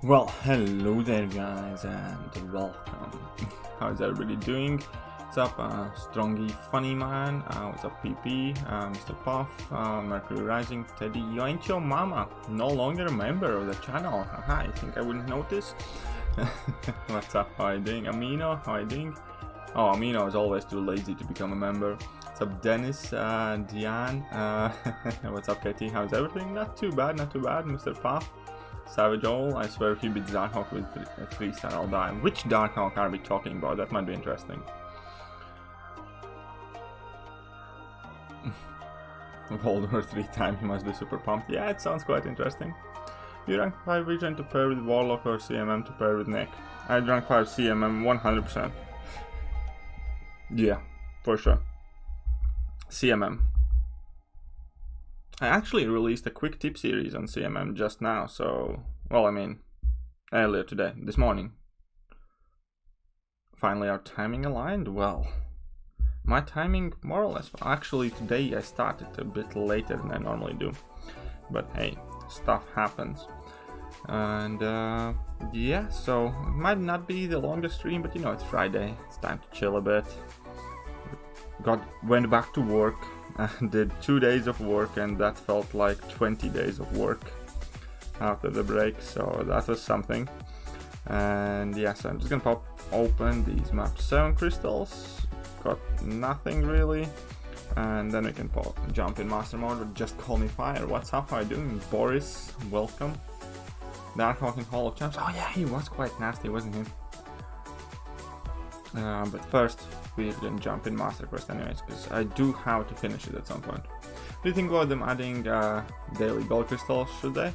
Well, hello there guys and welcome. How's everybody doing? What's up Strongy Funny Man, what's up PP, Mr. Puff, Mercury Rising, Teddy, you ain't your mama, no longer a member of the channel. Haha, I think I wouldn't notice. What's up, how are you doing? Amino, how are you doing? Oh, Amino is always too lazy to become a member. What's up Dennis, Diane, what's up Katie, how's everything? Not too bad, Mr. Puff. Savage Owl, I swear if he beats Darkhawk with a 3-star I'll die. Which Darkhawk are we talking about? That might be interesting. Voldemort 3 times, he must be super pumped. Yeah, it sounds quite interesting. You rank 5 region to pair with Warlock or CMM to pair with Nick? I'd rank 5 CMM 100%. Yeah, for sure. CMM. I actually released a quick tip series on CMM just now, so, well, I mean, earlier today, this morning. Finally our timing aligned? Well, my timing more or less, actually today I started a bit later than I normally do. But hey, stuff happens. And yeah, so it might not be the longest stream, but you know, it's Friday, it's time to chill a bit. Went back to work. Did 2 days of work and that felt like 20 days of work after the break, so that was something. And yeah, so I'm just gonna pop open these map 7 crystals, got nothing really, and then we can jump in master mode with Just Call Me Fire. What's up, how are you doing? Boris, welcome. Darkhawk in Hall of Champs, oh yeah, he was quite nasty, wasn't he? But first, we're gonna jump in Master Quest anyways, because I do have to finish it at some point. Do you think about them adding daily gold crystals, should they?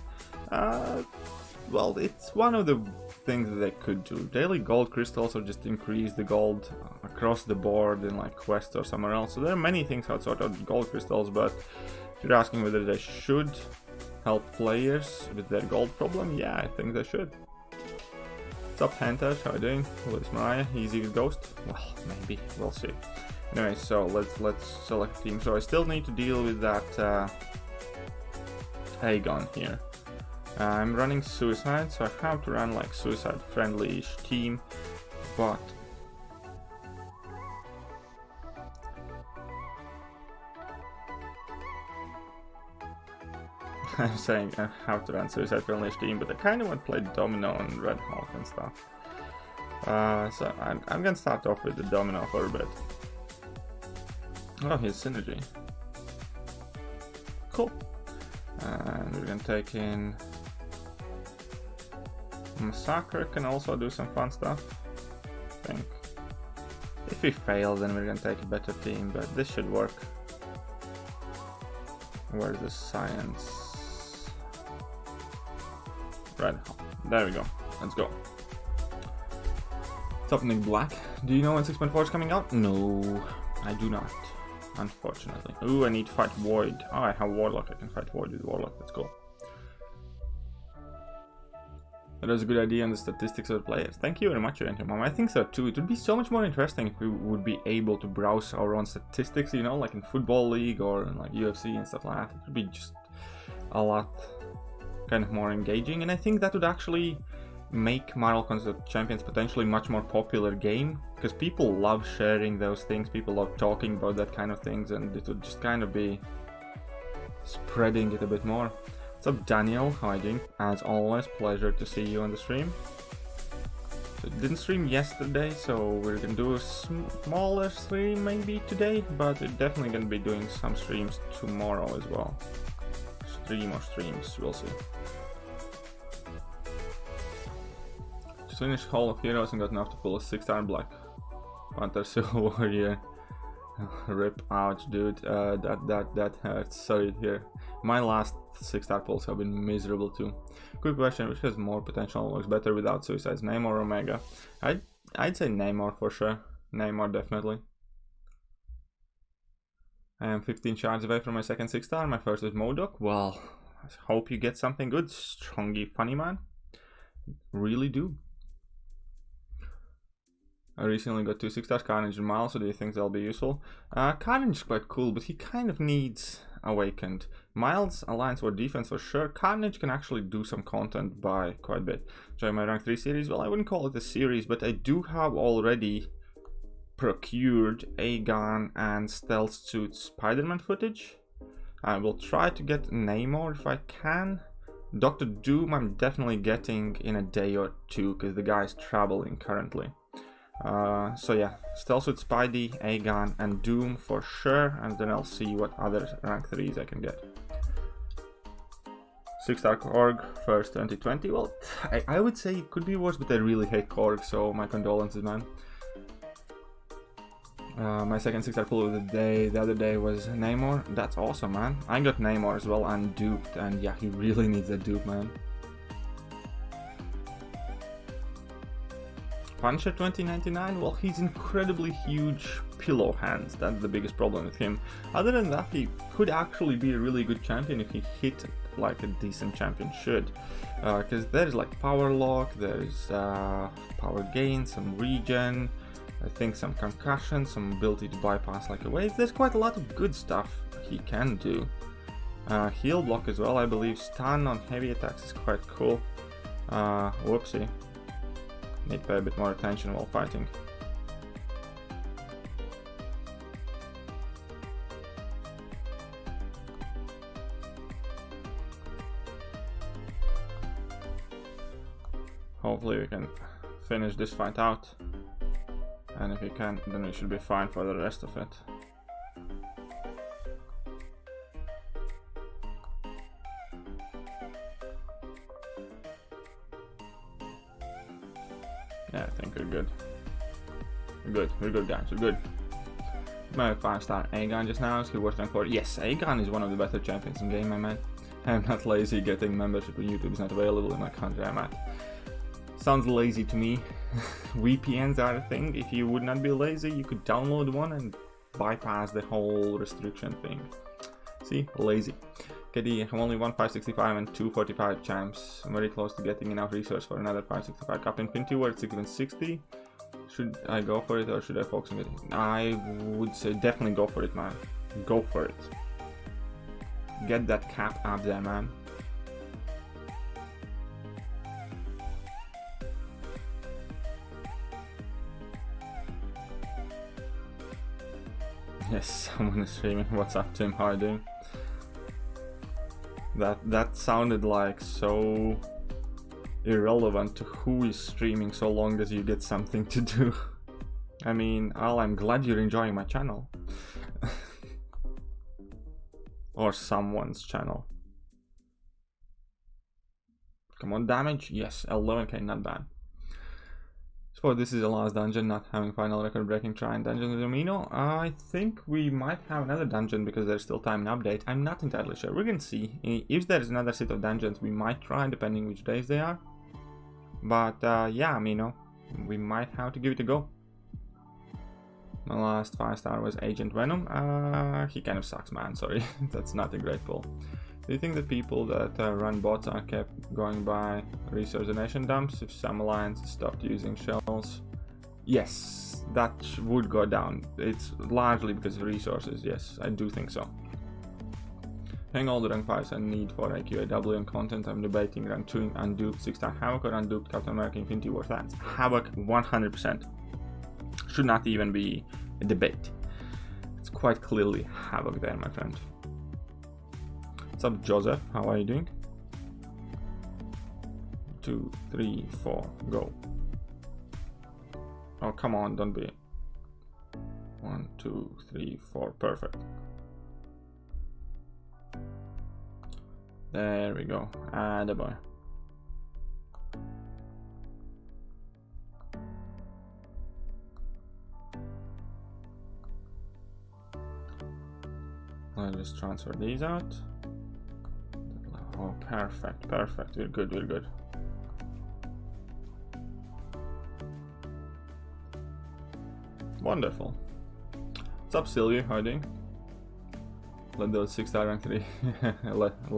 Well, it's one of the things that they could do. Daily gold crystals or just increase the gold across the board in like quests or somewhere else. So there are many things how to sort out gold crystals, but if you're asking whether they should help players with their gold problem, yeah, I think they should. What's up, Hantash? How are you doing? Where's Mariah? Easy Ghost? Well, maybe. We'll see. Anyway, so let's select team. So I still need to deal with that Aegon here. I'm running Suicide, so I have to run like Suicide-friendly-ish team, but I'm saying I have to run Suicide-friendly team, but I kind of want to play Domino and Red Hawk and stuff. So I'm gonna start off with the Domino for a bit. Oh, here's Synergy. Cool. And we're gonna take in Massacre, can also do some fun stuff, I think. If we fail, then we're gonna take a better team, but this should work. Where's the science? Red Hawk. There we go. Let's go. What's up, Nick Black? Do you know when 6.4 is coming out? No, I do not, unfortunately. Ooh, I need to fight Void. Oh, I have Warlock. I can fight Void with Warlock. That's cool. That was a good idea on the statistics of the players. Thank you very much, Mom. I think so too. It would be so much more interesting if we would be able to browse our own statistics, you know, like in Football League or in like UFC and stuff like that. It would be just a lot kind of more engaging, and I think that would actually make Marvel Concept Champions potentially much more popular game, because people love sharing those things, people love talking about that kind of things, and it would just kind of be spreading it a bit more. What's up, Daniel? How are you doing? As always, pleasure to see you on the stream. So didn't stream yesterday, so we're gonna do a smaller stream maybe today, but we're definitely gonna be doing some streams tomorrow as well. Streams, we'll see. Just finished Hall of Heroes and got enough to pull a 6-star Black Panther Silver Warrior. Rip, ouch, dude. That hurts. Sorry to hear. My last 6-star pulls have been miserable too. Quick question: which has more potential, looks better without suicides, Namor or Omega? I'd say Namor for sure. Namor definitely. I am 15 shards away from my second 6-star. My first is Modok. Well, I hope you get something good, Strongy Funny Man. Really do. I recently got 2 6-stars, Carnage and Miles, so do you think they'll be useful? Carnage is quite cool, but he kind of needs Awakened. Miles, Alliance or Defense for sure. Carnage can actually do some content by quite a bit. Try my rank 3 series. Well, I wouldn't call it a series, but I do have already procured Aegon and Stealth Suit Spider-Man footage. I will try to get Namor if I can. Dr. Doom I'm definitely getting in a day or two because the guy is traveling currently. So yeah, Stealth Suit Spidey, Aegon and Doom for sure, and then I'll see what other rank 3s I can get. 6-star Korg, first 2020. Well, I would say it could be worse, but I really hate Korg, so my condolences, man. My second 6-star pull of the other day was Namor. That's awesome, man. I got Namor as well unduped, and yeah, he really needs a dupe, man. Punisher 2099, well, he's incredibly huge pillow hands. That's the biggest problem with him. Other than that, he could actually be a really good champion if he hit like a decent champion should. Because there's like power lock, there's power gain, some regen, I think some concussion, some ability to bypass like a wave. There's quite a lot of good stuff he can do. Heal block as well, I believe. Stun on heavy attacks is quite cool. Whoopsie. Need to pay a bit more attention while fighting. Hopefully we can finish this fight out. And if we can, then we should be fine for the rest of it. Yeah, I think we're good. We're good guys, we're good. My 5-star Aegon just now, skill worth rank 4. Yes, Aegon is one of the better champions in game, my man. I'm not lazy, getting membership on YouTube is not available in my country I'm at. Sounds lazy to me. VPNs are a thing. If you would not be lazy, you could download one and bypass the whole restriction thing. See? Lazy. KD, I have only one 565 and two 45 chimes. I'm very close to getting enough resource for another 565. Captain Infinity War at 660. Should I go for it or should I focus on it? I would say definitely go for it, man. Go for it. Get that cap up there, man. Yes, someone is streaming. What's up, Tim? How are you doing? That sounded like so irrelevant to who is streaming so long as you get something to do. I mean, Al, I'm glad you're enjoying my channel. Or someone's channel. Come on, damage? Yes, 11k, not bad. So this is the last dungeon, not having final record-breaking trying dungeon with Amino. I think we might have another dungeon because there's still time in update. I'm not entirely sure. We're gonna see. If there's another set of dungeons, we might try, depending which days they are. But yeah, Amino, we might have to give it a go. My last 5-star was Agent Venom. He kind of sucks, man. Sorry, that's not a great pull. Do you think that people that run bots are kept going by resource donation dumps if some alliances stopped using shells? Yes, that would go down. It's largely because of resources, yes, I do think so. Hang all the rank 5s I need for AQAW and content. I'm debating rank 2 unduped 6-star Havoc or unduped Captain America Infinity War. That's Havoc 100%. Should not even be a debate. It's quite clearly Havoc there, my friend. What's up, Joseph? How are you doing? 2, 3, 4, go. Oh, come on, don't be. 1, 2, 3, 4, perfect. There we go. Attaboy. I'll just transfer these out. Oh, perfect, perfect. We're good, we're good. Wonderful. What's up, Sylvia? How are you doing? Love those 6-star rank 3.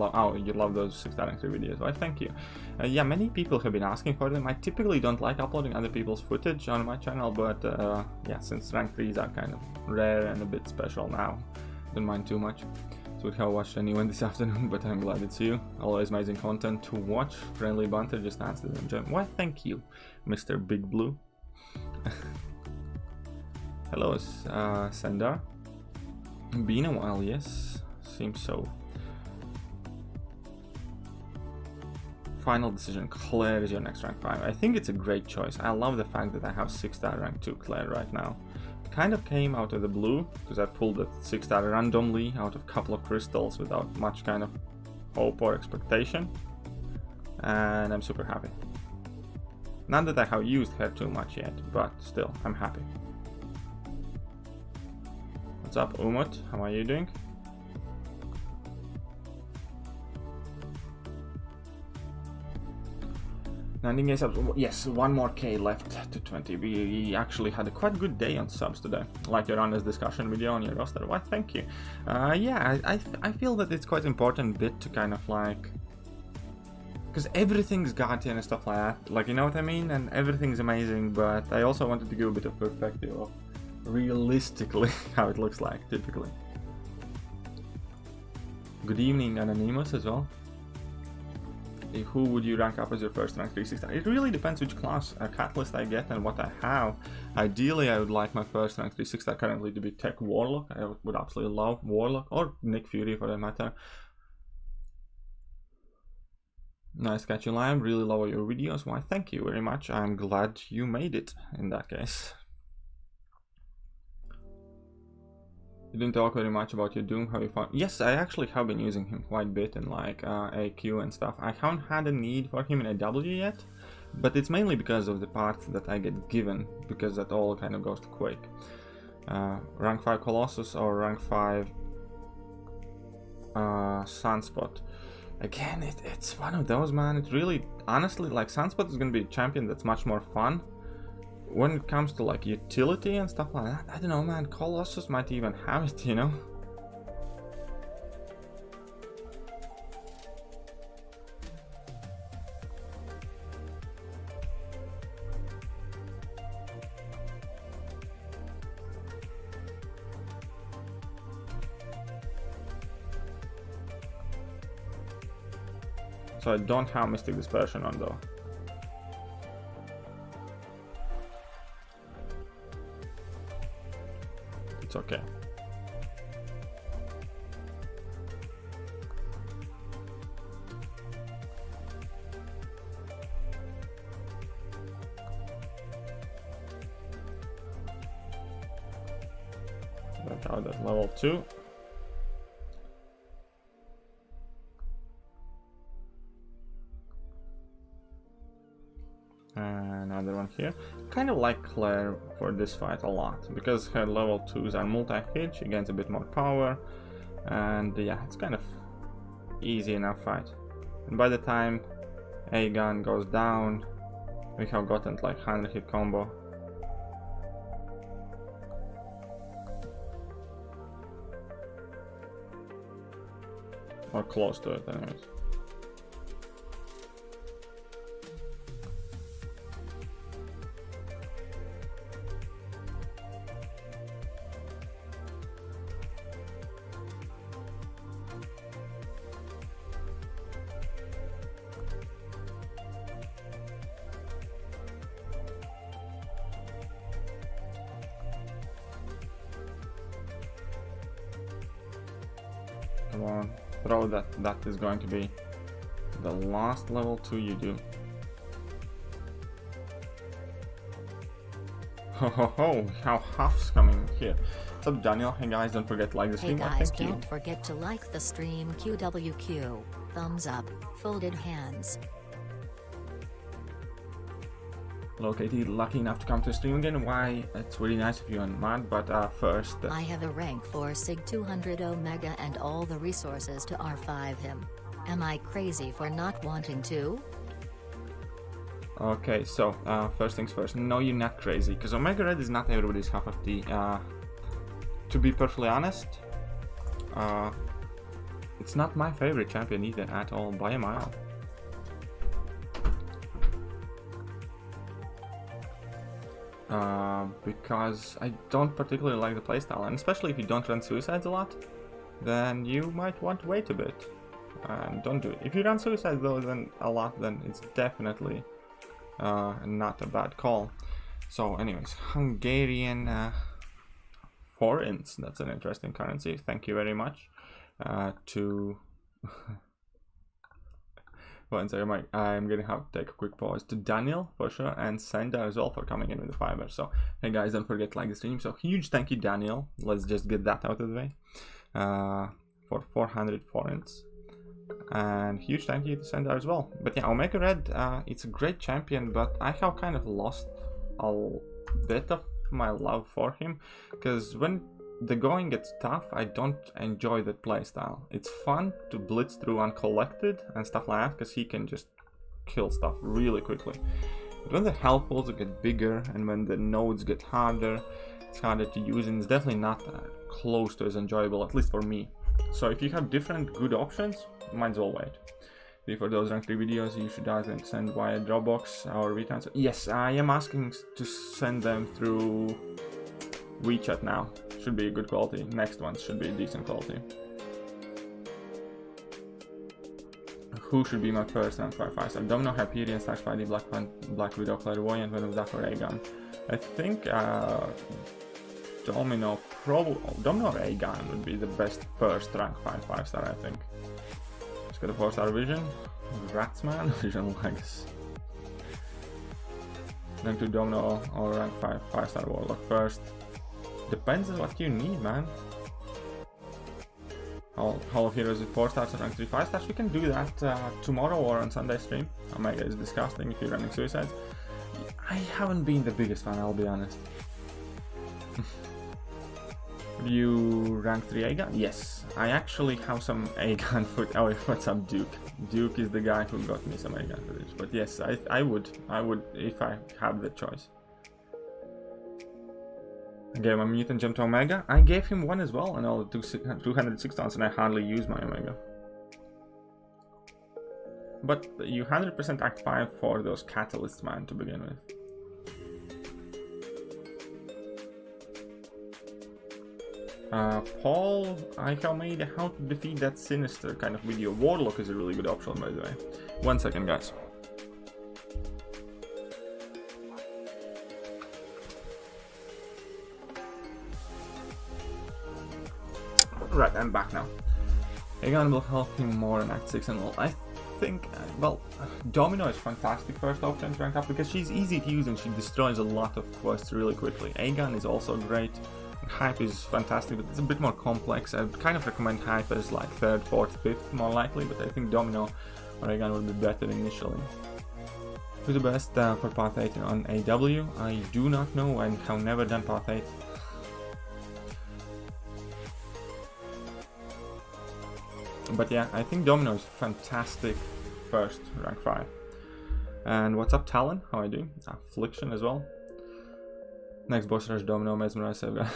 Oh, you love those 6-star rank 3 videos. Why, thank you. Yeah, many people have been asking for them. I typically don't like uploading other people's footage on my channel, but yeah, since rank 3s are kind of rare and a bit special now, don't mind too much. would have watched anyone this afternoon, but I'm glad it's you. Always amazing content to watch. Friendly banter, just answer and enjoy. Why, thank you, Mr. Big Blue. Hello, Sendar. Been a while, yes. Seems so. Final decision. Claire is your next rank 5. I think it's a great choice. I love the fact that I have 6-star rank 2 Claire right now. It kind of came out of the blue, because I pulled the 6-star randomly out of a couple of crystals without much kind of hope or expectation. And I'm super happy. Not that I have used her too much yet, but still, I'm happy. What's up, Umut? How are you doing? 19K subs. Yes, 1 more K left to 20. We actually had a quite good day on subs today. Like your honest discussion video on your roster. Why, thank you. Yeah, I feel that it's quite important bit to kind of like... Because everything's Guardian and stuff like that. Like, you know what I mean? And everything's amazing, but I also wanted to give a bit of perspective of realistically how it looks like, typically. Good evening, Anonymous, as well. Who would you rank up as your first rank 360? It really depends which class catalyst I get and what I have. Ideally, I would like my first rank 360 currently to be Tech Warlock. I would absolutely love Warlock, or Nick Fury for that matter. Nice catch you, Lime. Really love your videos. Why, thank you very much. I'm glad you made it in that case. You didn't talk very much about your Doom, how you found... Yes, I actually have been using him quite a bit in like AQ and stuff. I haven't had a need for him in AW yet, but it's mainly because of the parts that I get given, because that all kind of goes to Quake. Rank 5 Colossus or rank 5 Sunspot. Again, it's one of those, man. It really, honestly, like Sunspot is going to be a champion that's much more fun. When it comes to like utility and stuff like that, I don't know, man. Colossus might even have it, you know. So I don't have Mystic Dispersion on though. It's okay. That's out at level 2. Another one here. Kind of like Claire for this fight a lot, because her level 2s are multi-hit, she gains a bit more power, and yeah, it's kind of easy enough fight. And by the time A-Gun goes down, we have gotten like 100 hit combo. Or close to it anyways. Come on, throw that. That is going to be the last level 2 you do. Ho ho ho, how Huff's coming here. What's up, Daniel? Hey guys, don't forget to like the stream. Hey guys, don't forget to like the stream. QWQ, thumbs up, folded hands. Hello Katie, lucky enough to come to the stream again. Why, it's really nice of you and Matt, but first... I have a rank 4 Sig 200 Omega and all the resources to R5 him. Am I crazy for not wanting to? Okay, so, first things first. No, you're not crazy, because Omega Red is not everybody's cup of tea. To be perfectly honest, it's not my favorite champion either, at all, by a mile. Because I don't particularly like the playstyle, and especially if you don't run suicides a lot, then you might want to wait a bit and don't do it. If you run suicide though, then a lot, then it's definitely not a bad call. So anyways, Hungarian forints, that's an interesting currency. Thank you very much to one second, I'm gonna have to take a quick pause. To Daniel for sure, and Senda as well for coming in with the fiber. So hey guys, don't forget to like the stream. So huge thank you, Daniel. Let's just get that out of the way for 400 forints, and huge thank you to Senda as well. But yeah, Omega Red, it's a great champion, but I have kind of lost a bit of my love for him, because when the going gets tough, I don't enjoy that playstyle. It's fun to blitz through uncollected and stuff like that, because he can just kill stuff really quickly. But when the health pools get bigger and when the nodes get harder, it's harder to use, and it's definitely not close to as enjoyable, at least for me. So if you have different good options, might as well wait. For those rank 3 videos, you should either send via Dropbox or WeTransfer. Yes, I am asking to send them through WeChat now. Should be good quality. Next one should be decent quality. Who should be my first rank 5-5-star? Domino, Hyperion, /5D, Black Widow, Clairvoyant, Venom, Zephyr, Aegon. I think Domino or Aegon would be the best first rank 5-5-star, I think. Let's get a 4-star Vision. Ratsman, Vision Legs. Rank 2 Domino or rank 5-star Warlock first. Depends on what you need, man. Hall of Heroes with 4 stars and rank 3 5 stars. We can do that tomorrow or on Sunday stream. Omega is disgusting if you're running suicides. I haven't been the biggest fan, I'll be honest. You rank 3 Aegon? Yes. I actually have some Aegon footage. Oh, what's up, Duke? Duke is the guy who got me some Aegon footage. But yes, I would if I have the choice. I gave him a mutant gem to Omega. I gave him one as well, and all 206 tons, and I hardly use my Omega. But you 100% Act 5 for those catalysts, man, to begin with. Paul, I have made a how to defeat that sinister kind of video. Warlock is a really good option, by the way. 1 second, guys. Right, I'm back now. Aegon will help him more in Act 6 and all. I think, well, Domino is fantastic first option to rank up because she's easy to use and she destroys a lot of quests really quickly. Aegon is also great. Hype is fantastic, but it's a bit more complex. I would kind of recommend Hype as like 3rd, 4th, 5th more likely, but I think Domino or Aegon would be better initially. Who's the best for Path 8 on AW? I do not know and have never done Path 8. But yeah, I think Domino is fantastic first, rank 5. And what's up, Talon? How are you doing? Affliction as well. Next boss rush, Domino, Mesmerize, Sevga.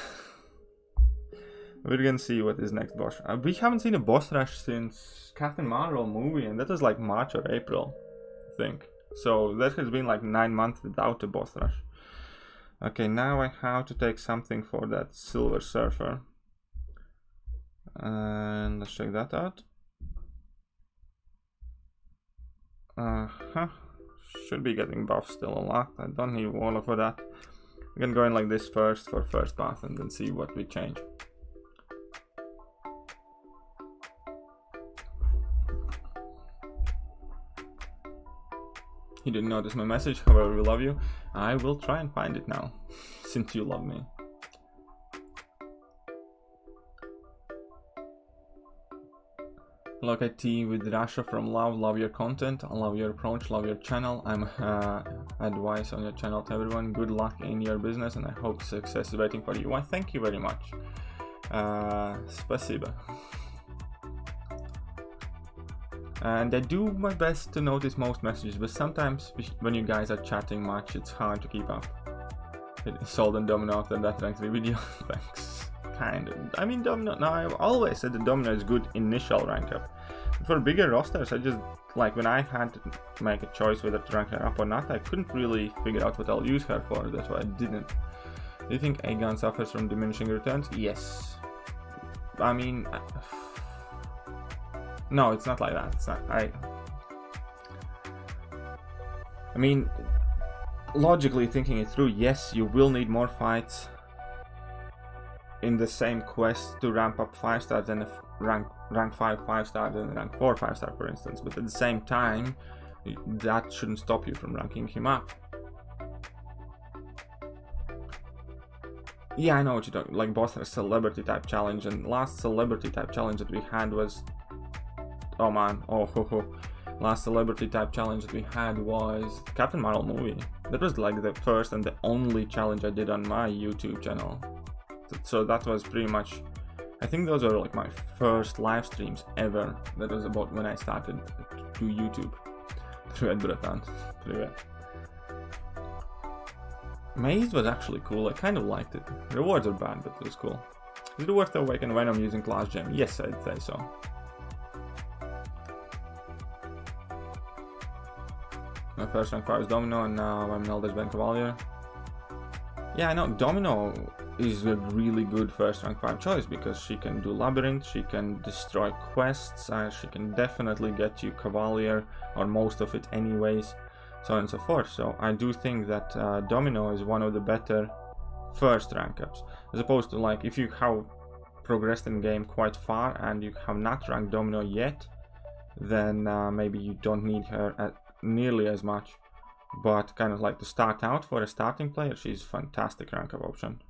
We're gonna see what is next boss. We haven't seen a boss rush since Captain Marvel movie, and that was like March or April, I think. So that has been like 9 months without a boss rush. Okay, now I have to take something for that Silver Surfer. And let's check that out. Should be getting buffed still a lot. I don't need Warlock for that. We can go in like this first for first path and then see what we change. You didn't notice my message, however we love you. I will try and find it now, since you love me. Look at T with Rasha from love your content, love your approach, love your channel. I'm advice on your channel to everyone. Good luck in your business and I hope success is waiting for you. Why, thank you very much. Spasiba. And I do my best to notice most messages, but sometimes when you guys are chatting much, it's hard to keep up. It sold on Domino after that rank 3 video. Thanks. Kind of. I mean, Domino. No, I've always said that Domino is good initial rank up. For bigger rosters, I just like when I had to make a choice whether to rank her up or not, I couldn't really figure out what I'll use her for. That's why I didn't. Do you think Aegon suffers from diminishing returns? Yes. I mean, no, it's not like that. It's not. I mean, logically thinking it through, yes, you will need more fights in the same quest to ramp up 5-star than a rank 5 5-star than rank 4 5-star, for instance. But at the same time, that shouldn't stop you from ranking him up. Yeah, I know what you're talking. Like boss a celebrity type challenge, and last celebrity type challenge that we had was, oh man, last celebrity type challenge that we had was Captain Marvel movie. That was like the first and the only challenge I did on my YouTube channel. So that was pretty much, I think those are like my first live streams ever. That was about when I started to do YouTube. Maze was actually cool. I kind of liked it. Rewards are bad, but it was cool. Is it worth to awaken Venom using class gem? Yes, I'd say so. My first rank 5 is Domino, and now I'm eldest Ben Cavalier. Yeah, I know Domino is a really good first rank 5 choice because she can do Labyrinth, she can destroy quests, she can definitely get you Cavalier, or most of it anyways, so on and so forth. So I do think that Domino is one of the better first rank ups, as opposed to like if you have progressed in game quite far and you have not ranked Domino yet, then maybe you don't need her nearly as much. But kind of like to start out for a starting player, she's a fantastic rank up option.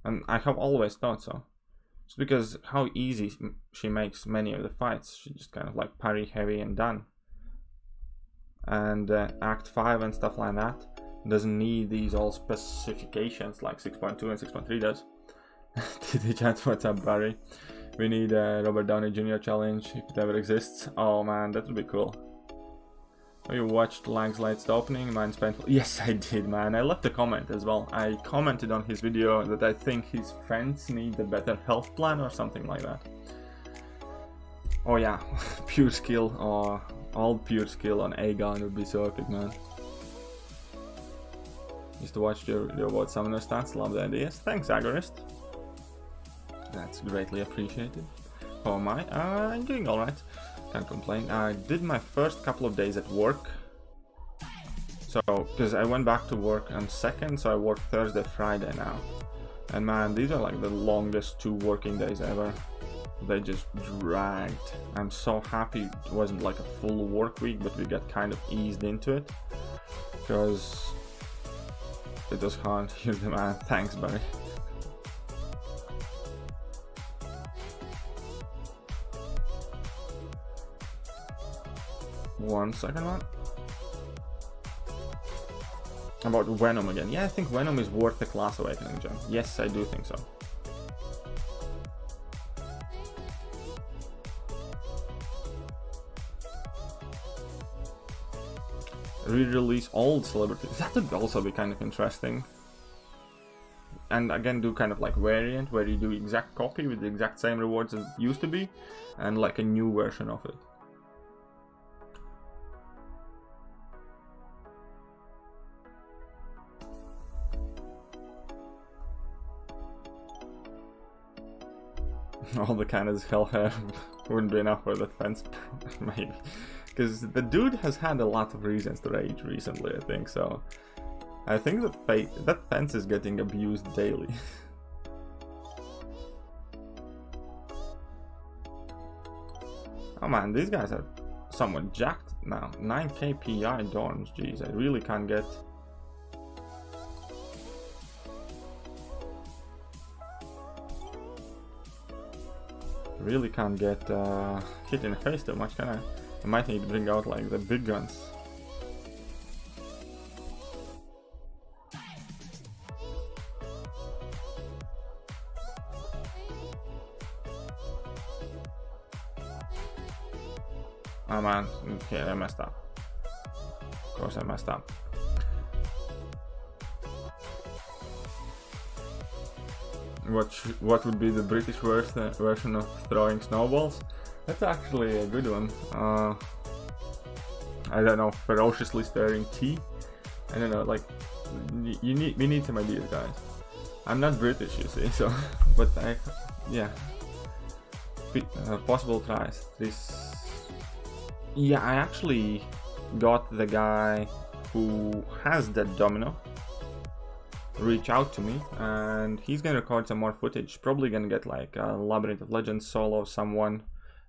And I have always thought so. Just because how easy she makes many of the fights. She just kind of like parry heavy and done. And Act 5 and stuff like that doesn't need these all specifications like 6.2 and 6.3 does. TD chat, what's up Barry? We need a Robert Downey Jr. challenge if it ever exists. Oh man, that would be cool. You watched Lang's latest opening, mine spent... Yes, I did, man. I left a comment as well. I commented on his video that I think his friends need a better health plan or something like that. Oh yeah, pure skill, or all pure skill on Aegon would be so epic, man. Used to watch your video about Summoner stats, love the ideas. Thanks, Agorist. That's greatly appreciated. How am I? I'm doing alright. Can't complain. I did my first couple of days at work. So, because I went back to work on 2nd, so I work Thursday, Friday now. And man, these are like the longest 2 working days ever. They just dragged. I'm so happy it wasn't like a full work week, but we got kind of eased into it. Because it was hard. You're the man. Thanks, Barry. One second, man. About Venom again. Yeah, I think Venom is worth the class awakening gem. Yes, I do think so. Re-release old celebrities. That would also be kind of interesting. And again, do kind of like variant where you do exact copy with the exact same rewards as it used to be, and like a new version of it. All the cannons hell hair wouldn't be enough for that fence, maybe. Because the dude has had a lot of reasons to rage recently, I think, so... I think that fence is getting abused daily. Oh man, these guys are somewhat jacked now. 9k PI dorms, jeez, I really can't get... Really can't get hit in the face too much, can I? I might need to bring out like the big guns. Oh man, okay, I messed up. Of course I messed up. What would be the British version of throwing snowballs? That's actually a good one. I don't know, ferociously stirring tea? I don't know, like, we need some ideas, guys. I'm not British, you see, so, but yeah. Possible tries. Yeah, I actually got the guy who has that domino reach out to me, and he's gonna record some more footage. Probably gonna get like a Labyrinth of Legends solo, someone,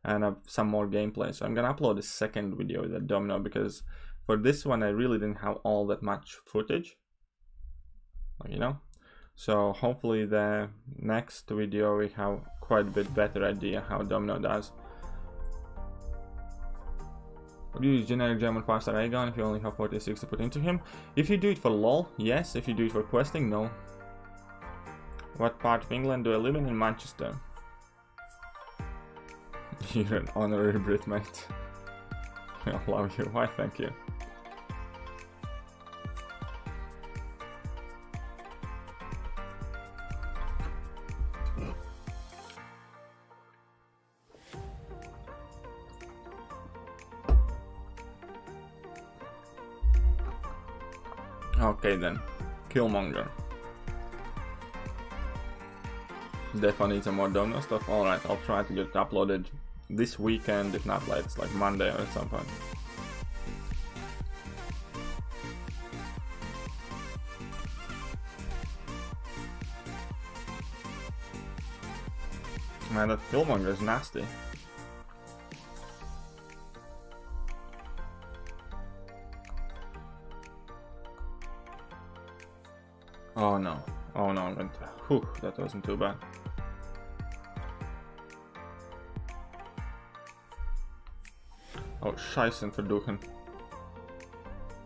and some more gameplay. So I'm gonna upload a second video with that domino, because for this one I really didn't have all that much footage, like, you know. So hopefully the next video we have quite a bit better idea how domino does. Would you use generic German 5-star Aegon if you only have 46 to put into him? If you do it for LOL, yes. If you do it for questing, no. What part of England do I live in Manchester. You're an honorary Brit, mate. I love you. Why, thank you. Okay then, Killmonger. Definitely need some more domino stuff. Alright, I'll try to get it uploaded this weekend, if not like, it's like Monday or something. Man, that Killmonger is nasty. Oh no, oh no, whew, that wasn't too bad. Oh, scheißen verduchen.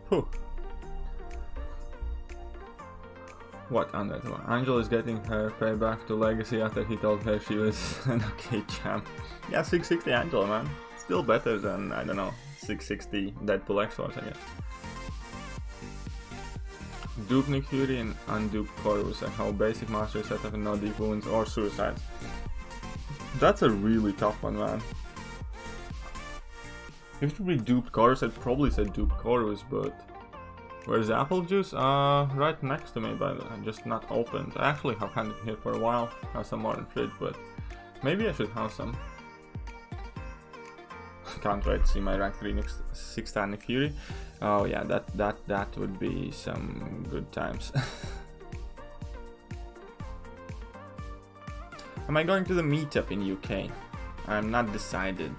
Whew. What on that one? Angel is getting her payback to Legacy after he told her she was an okay champ. Yeah, 660 Angel, man. Still better than, I don't know, 660 Deadpool X-Force, I guess. Dupe Nick Fury and undupe Corvus, and how basic mastery setup and no deep wounds or suicides. That's a really tough one, man. If it would be duped Corvus, I'd probably say dupe Corvus, but where's the apple juice? Right next to me, but just not opened. I actually have had it here for a while. Have some more in the fridge, but maybe I should have some. Can't wait to see my rank 3 next 6-star Nick Fury. Oh yeah, that would be some good times. Am I going to the meetup in UK? I'm not decided.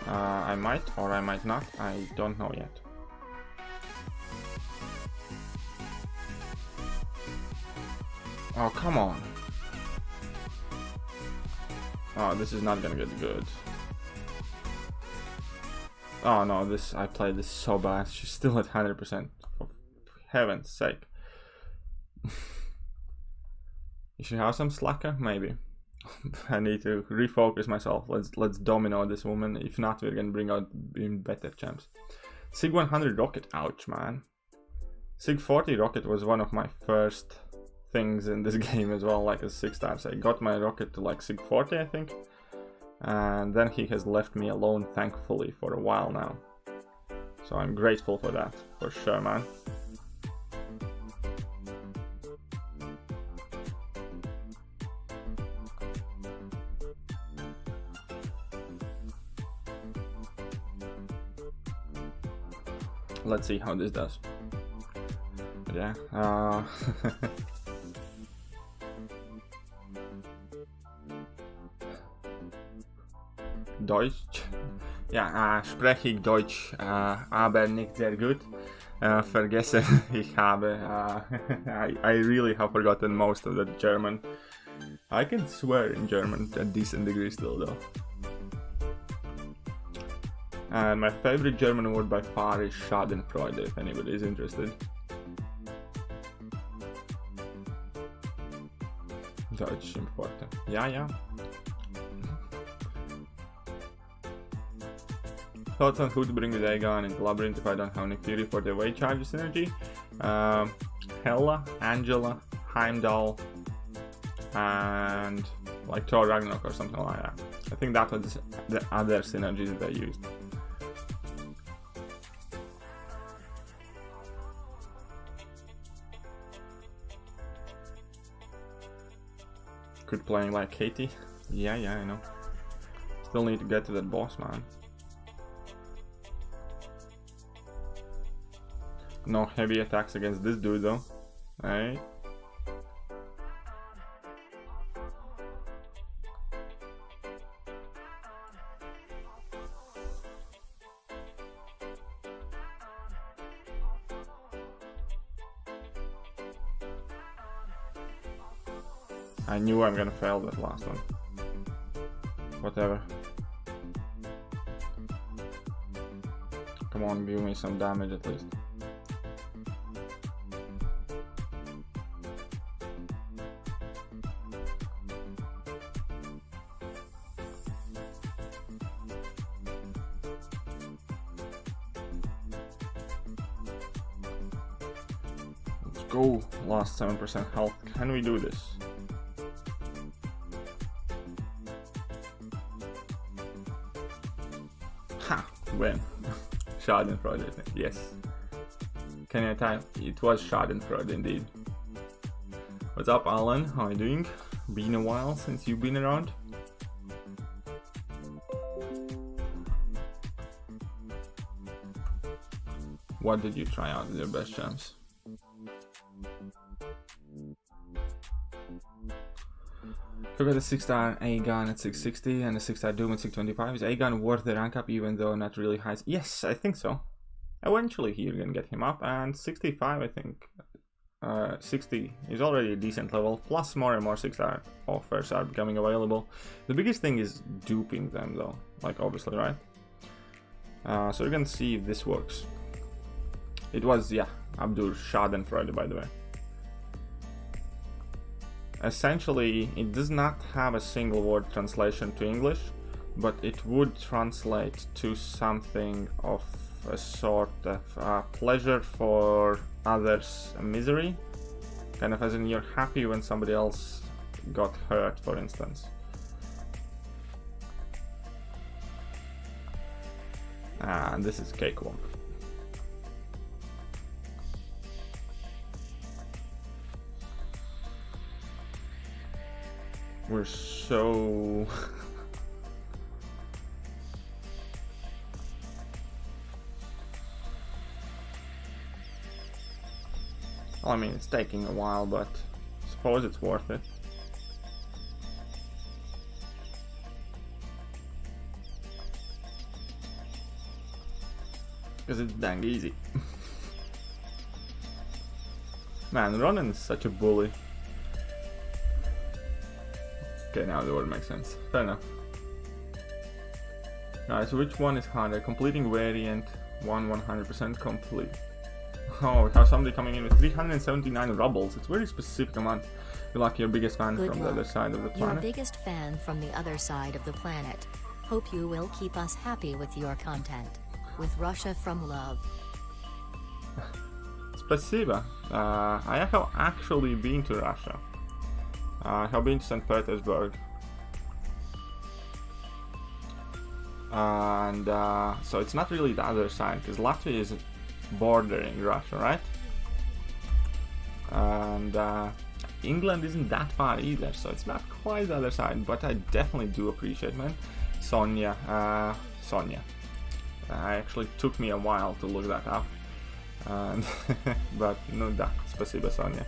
I might or I might not. I don't know yet. Oh, come on. Oh, this is not gonna get good. Oh no, I played this so bad. She's still at 100%. For heaven's sake. You should have some slacker, maybe. I need to refocus myself. Let's domino this woman. If not, we're gonna bring out even better champs. Sig 100 Rocket, ouch, man. Sig 40 Rocket was one of my first things in this game as well, like a 6-star. So I got my Rocket to like Sig 40, I think. And then he has left me alone, thankfully, for a while now. So I'm grateful for that, for sure, man. Let's see how this does. But yeah, Deutsch? Ja, spreche ich Deutsch, aber nicht sehr gut. Vergessen, ich habe, I really have forgotten most of the German. I can swear in German to a decent degree still though. And my favorite German word by far is Schadenfreude, if anybody is interested. Deutsch important. Ja, ja. Thoughts on who to bring with Aegon and Labyrinth if I don't have Nick Fury for the away charge synergy? Hela, Angela, Heimdall, and like Thor Ragnarok or something like that. I think that was the other synergies that I used. Quit playing like Katie. Yeah, I know. Still need to get to that boss, man. No heavy attacks against this dude though. Hey. I knew I'm gonna fail that last one. Whatever. Come on, give me some damage at least. Let's go. Lost 7% health. Can we do this? Ha! Win. Schadenfreude, I think. Yes. Can I type? It was Schadenfreude indeed. What's up, Alan? How are you doing? Been a while since you've been around. What did you try out as your best champs? Look at the 6-star A-Gun at 660 and the 6-star Doom at 625. Is A-Gun worth the rank up even though not really high? Yes, I think so. Eventually you're gonna get him up, and 65 I think. 60 is already a decent level, plus more and more 6-star offers are becoming available. The biggest thing is duping them though, like obviously, right? So we're gonna see if this works. It was, yeah, Abdur Schadenfreude, by the way. Essentially, it does not have a single word translation to English, but it would translate to something of a sort of pleasure for others' misery. Kind of as in you're happy when somebody else got hurt, for instance. And this is cakewalk. We're so... Well, I mean, it's taking a while, but I suppose it's worth it. Because it's dang easy. Man, Ronan is such a bully. Okay, now the word makes sense. Fair enough. Alright, so which one is harder? Completing variant 100% complete. Oh, we have somebody coming in with 379 rubles. It's a very specific amount. You're like your biggest fan Good from luck. the other side of the planet. Your biggest fan from the other side of the planet. Hope you will keep us happy with your content. With Russia from love. Spasiba. I have actually been to Russia. I have been to St. Petersburg. And so it's not really the other side, because Latvia is bordering Russia, right? And England isn't that far either, so it's not quite the other side, but I definitely do appreciate, man. Sonia. Actually took me a while to look that up. And but no, da, spasiba, Sonia.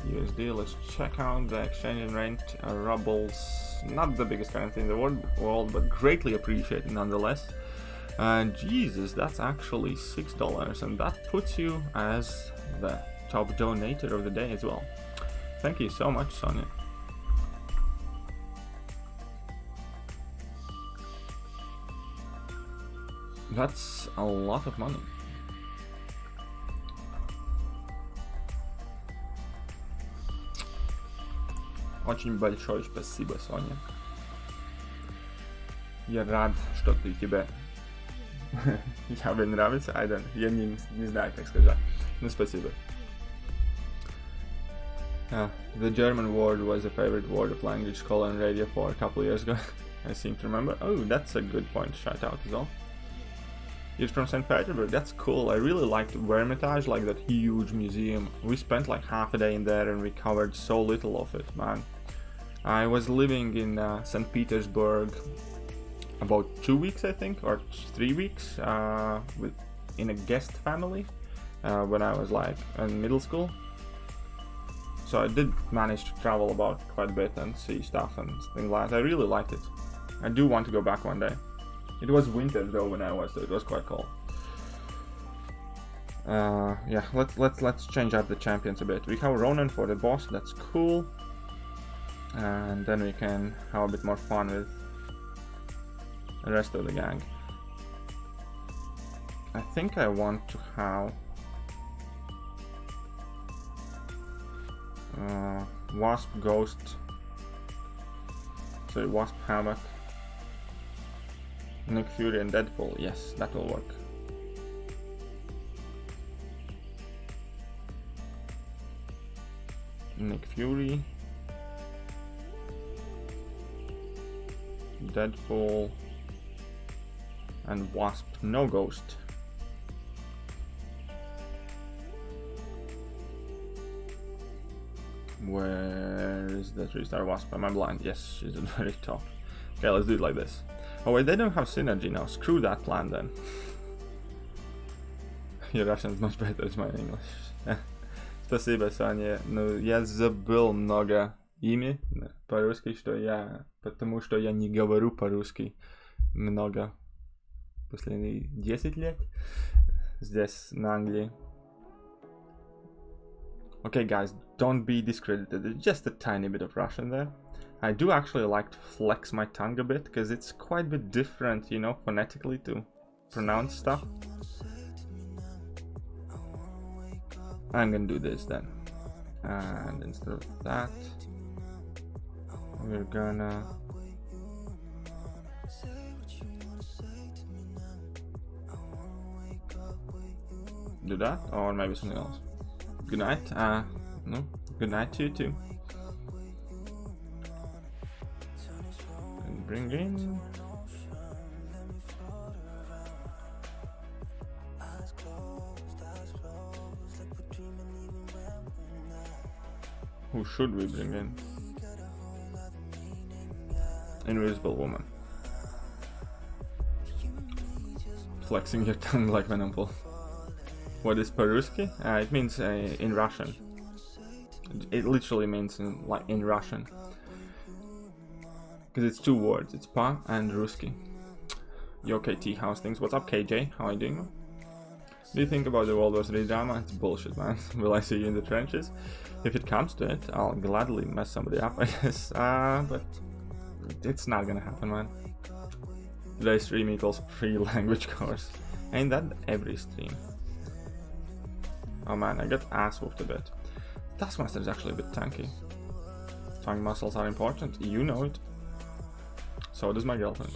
USD, let's check out the exchange rate. Rubles, not the biggest currency in the world, but greatly appreciated nonetheless. And Jesus, that's actually $6, and that puts you as the top donator of the day as well. Thank you so much, Sonia. That's a lot of money. Очень большое спасибо, Соня. Я рад, что ты тебе... Тебе нравится? Я не знаю, как сказать. Ну, спасибо. The German word was a favorite word of language scholar on radio for a couple of years ago. I seem to remember. Oh, that's a good point. Shout out as well. It's from St. Petersburg. That's cool. I really liked Hermitage, like that huge museum. We spent like half a day in there and we covered so little of it, man. I was living in St. Petersburg about 2 weeks, I think, or 3 weeks, in a guest family when I was like in middle school. So I did manage to travel about quite a bit and see stuff and things like that. I really liked it. I do want to go back one day. It was winter though when I was, so it was quite cold. Yeah, let's change up the champions a bit. We have Ronan for the boss, that's cool. And then we can have a bit more fun with the rest of the gang. I think I want to have Wasp, Ghost, sorry, Wasp, Havoc, Nick Fury and Deadpool. Yes, that will work. Nick Fury, Deadpool, and Wasp. No Ghost. Where is the 3-star Wasp? Am I blind? Yes, she's at the very top. Okay, let's do it like this. Oh wait, they don't have synergy now. Screw that plan then. Your Russian is much better than my English. Спасибо, Саня. Ну, я забыл много имя по-русски, потому что я не говорю по-русски много. Последние 10 лет здесь, на Англии. Okay, guys, don't be discredited. Just a tiny bit of Russian there. I do actually like to flex my tongue a bit, because it's quite a bit different, you know, phonetically to pronounce stuff. I'm gonna do this then. And instead of that, we're gonna do that, or maybe something else. Good night. No, good night to you too. And bring in. Who should we bring in? Invisible Woman. Flexing your tongue like Venomful. What is Paruski? It means in Russian. It literally means in Russian. Because it's 2 words. It's Pa and Ruski. Yo, KT, how's things? What's up, KJ? How are you doing? Do you think about the World War III drama? It's bullshit, man. Will I see you in the trenches? If it comes to it, I'll gladly mess somebody up, I guess. But it's not gonna happen, man. Today's stream equals free language course. Ain't that every stream? Oh man, I got ass whooped a bit. Taskmaster is actually a bit tanky. Tongue muscles are important, you know it. So does my girlfriend.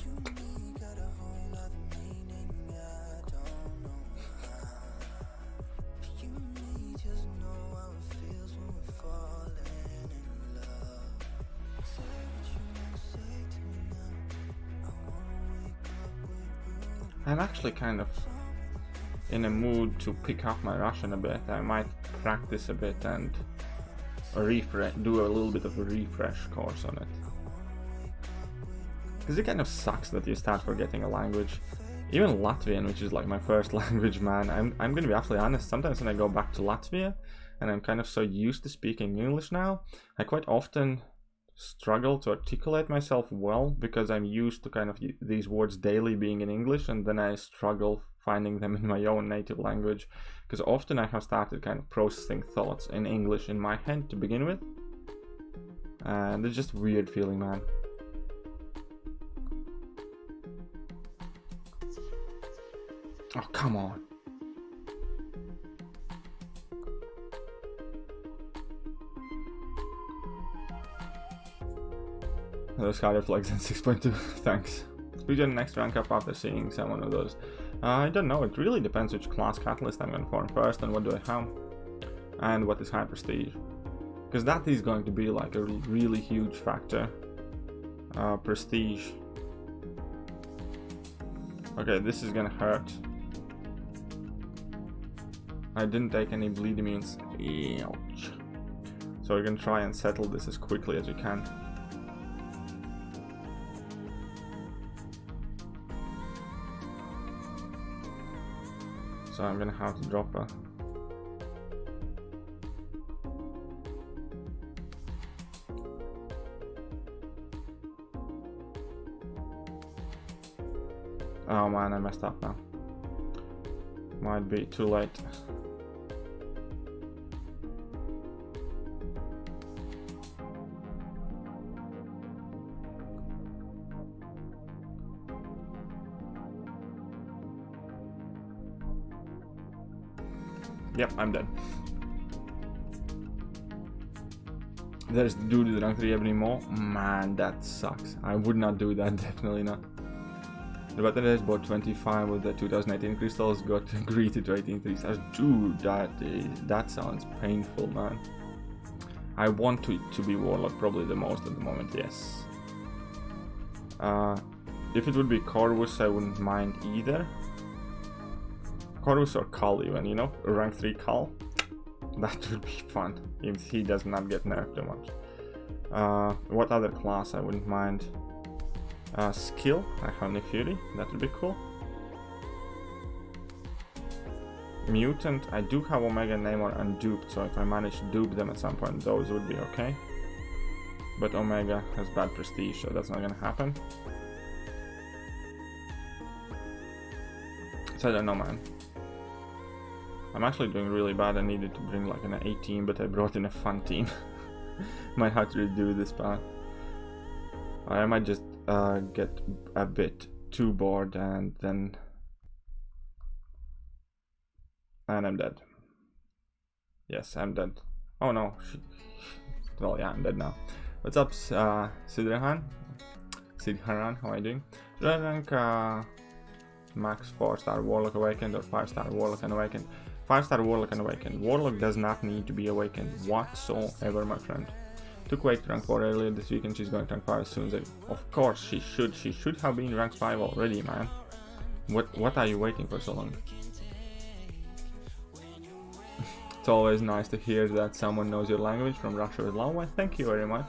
I'm actually kind of in a mood to pick up my Russian a bit. I might practice a bit and do a little bit of a refresh course on it. Because it kind of sucks that you start forgetting a language. Even Latvian, which is like my first language, man. I'm gonna be absolutely honest, sometimes when I go back to Latvia and I'm kind of so used to speaking English now, I quite often struggle to articulate myself well because I'm used to kind of these words daily being in English, and then I struggle finding them in my own native language, because often I have started kind of processing thoughts in English in my head to begin with, and it's just a weird feeling, man. Oh, come on. Those harder flags in 6.2. Thanks. Who's your next rank up after seeing someone of those? I don't know. It really depends which class catalyst I'm going to form first and what do I have. And what is high prestige. Because that is going to be like a really huge factor. Prestige. Okay, this is going to hurt. I didn't take any bleed immunes. Ouch. So we're gonna try and settle this as quickly as we can. So I'm gonna have to drop a... Oh man, I messed up now. Might be too late. Yep, I'm dead. There's dude with rank 3 every more. Man, that sucks. I would not do that, definitely not. The battle has bought 25 with the 2018 crystals, got greeted to 18 3 stars. Dude, that sounds painful, man. I want to be Warlock probably the most at the moment, yes. If it would be Corvus, I wouldn't mind either. Corvus or Cull even, you know? Rank 3 Cull. That would be fun, if he does not get nerfed too much. What other class I wouldn't mind? Skill, I have Nick Fury, that would be cool. Mutant, I do have Omega, Namor and Duped, so if I manage to dupe them at some point, those would be okay. But Omega has bad prestige, so that's not gonna happen. So I don't know, man. I'm actually doing really bad. I needed to bring like an A team, but I brought in a fun team. Might have to redo this path. I might just get a bit too bored and then... And I'm dead. Yes, I'm dead. Oh no. Well, yeah, I'm dead now. What's up, Sidharan? Sidharan, how are you doing? Rank max 4-star Warlock Awakened or 5-star Warlock Unawakened? 5-star Warlock Unawakened. Warlock does not need to be awakened whatsoever, my friend. Took Wake to rank 4 earlier this week and she's going to rank 5 as soon as Of course she should. She should have been rank 5 already, man. What are you waiting for so long? It's always nice to hear that someone knows your language from Russia with love. Well, thank you very much.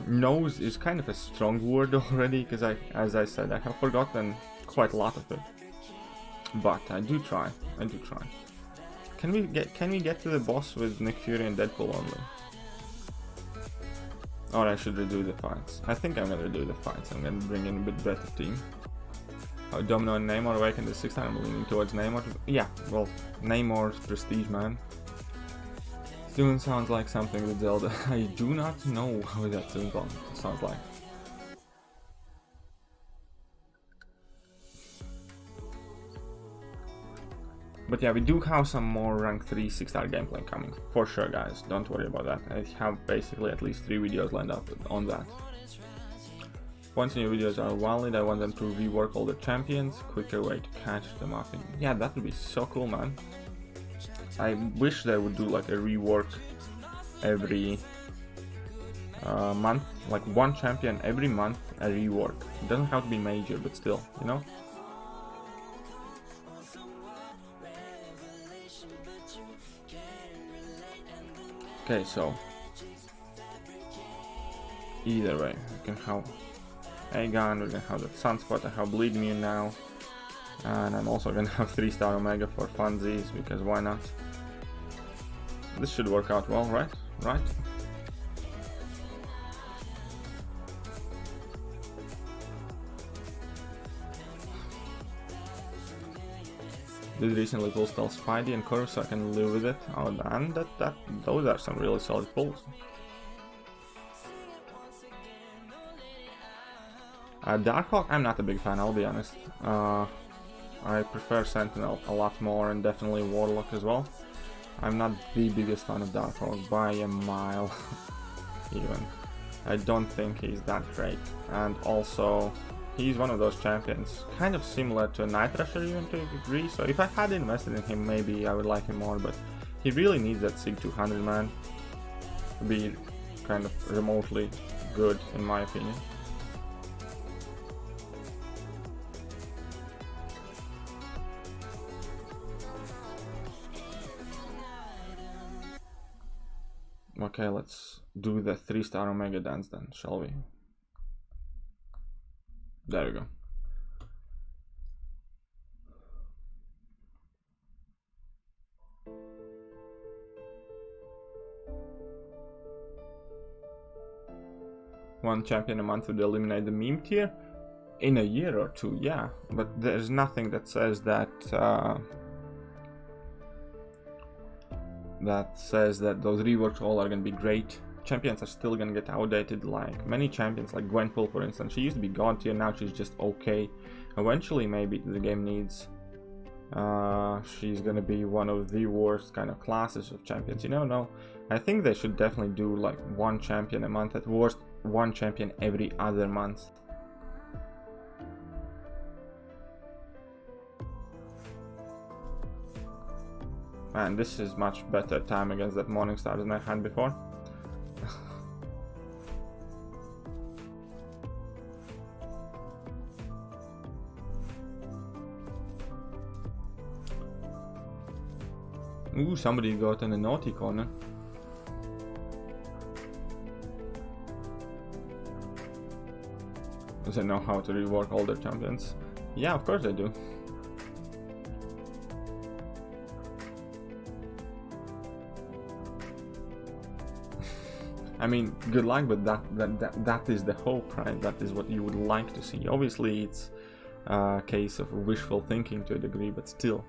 Knows is kind of a strong word already, because as I said, I have forgotten quite a lot of it. But I do try. I do try. Can we get to the boss with Nick Fury and Deadpool only? Or I should redo the fights. I think I'm gonna redo the fights. I'm gonna bring in a bit better team. Domino and Namor awakened the 6th time. I'm leaning towards Namor. Yeah, well, Namor's prestige, man. Soon sounds like something with Zelda. I do not know how that soon sounds like. But yeah, we do have some more rank 3 6-star gameplay coming. For sure, guys. Don't worry about that. I have basically at least 3 videos lined up on that. Once new videos are valid, I want them to rework all the champions. Quicker way to catch them up. Yeah, that would be so cool, man. I wish they would do like a rework every month. Like one champion every month, a rework. It doesn't have to be major, but still, you know? Okay, so either way, we can have Aegon, we're gonna have the Sunspot, I have Bleed Immune now, and I'm also gonna have 3-star Omega for funsies, because why not? This should work out well, right? Right? Did recently pull spells Spidey and Corvus, so I can live with it. Oh, and those are some really solid pulls. Darkhawk, I'm not a big fan, I'll be honest. I prefer Sentinel a lot more, and definitely Warlock as well. I'm not the biggest fan of Darkhawk by a mile, even. I don't think he's that great, and also he's one of those champions, kind of similar to a Night Rusher even to a degree, so if I had invested in him, maybe I would like him more, but he really needs that Sig 200, man, to be kind of remotely good, in my opinion. Okay, let's do the 3-star Omega dance then, shall we? There we go. One champion a month would eliminate the meme tier in a year or two, yeah. But there's nothing that says that those reworks all are gonna be great. Champions are still gonna get outdated. Like many champions, like Gwenpool for instance, she used to be god tier, now she's just okay. Eventually, maybe the game needs. She's gonna be one of the worst kind of classes of champions. You know, I think they should definitely do like one champion a month, at worst one champion every other month. Man, this is much better time against that Morningstar than I had before. Ooh, somebody got in the naughty corner. Does they know how to rework all their champions? Yeah, of course they do. I mean, good luck, but that is the hope, right? That is what you would like to see. Obviously, it's a case of wishful thinking to a degree, but still.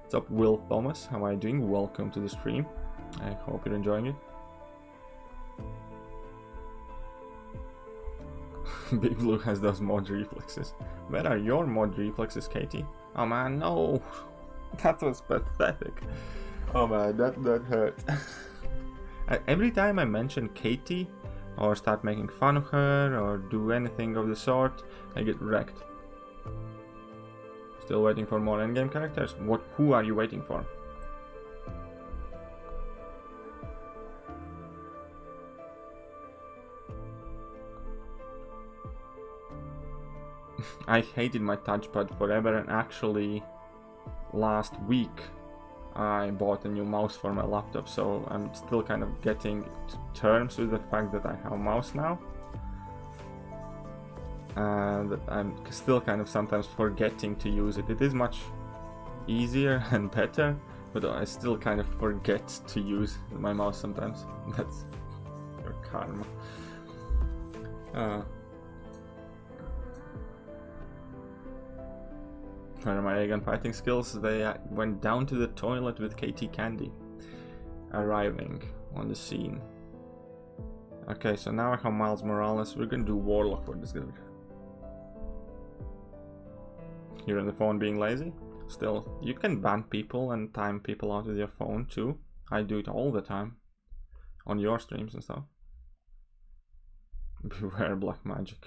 What's up, Will Thomas? How are you doing? Welcome to the stream. I hope you're enjoying it. Big Blue has those mod reflexes. Where are your mod reflexes, Katie? Oh man, no! That was pathetic. Oh man, that hurt. Every time I mention Katie, or start making fun of her, or do anything of the sort, I get wrecked. Still waiting for more endgame characters? Who are you waiting for? I hated my touchpad forever, and actually last week I bought a new mouse for my laptop, so I'm still kind of getting to terms with the fact that I have a mouse now. And I'm still kind of sometimes forgetting to use it. It is much easier and better, but I still kind of forget to use my mouse sometimes. That's your karma. Where are my Aegon fighting skills? They went down to the toilet with KT Candy arriving on the scene. Okay, so now I have Miles Morales. We're gonna do Warlock for this guy. You're on the phone being lazy? Still, you can ban people and time people out with your phone too. I do it all the time. On your streams and stuff. Beware black magic.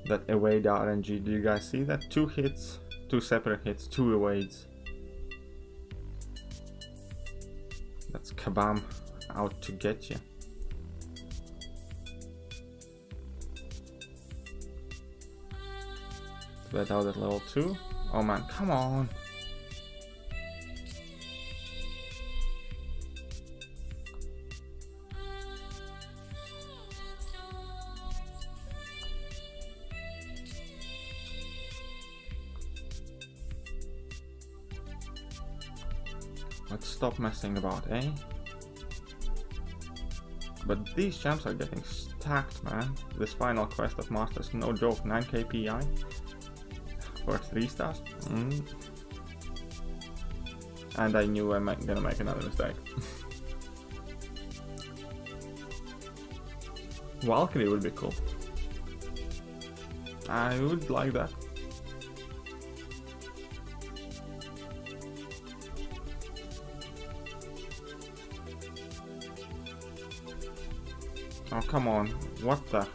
That evade RNG, do you guys see that? 2 hits, 2 separate hits, 2 evades. That's Kabam out to get you. Spread out at level 2. Oh man, come on! Let's stop messing about, eh? But these champs are getting stacked, man. This final quest of Masters, no joke, 9k PI for 3 stars. And I knew I'm gonna make another mistake. Valkyrie would be cool. I would like that. Oh, come on. What the?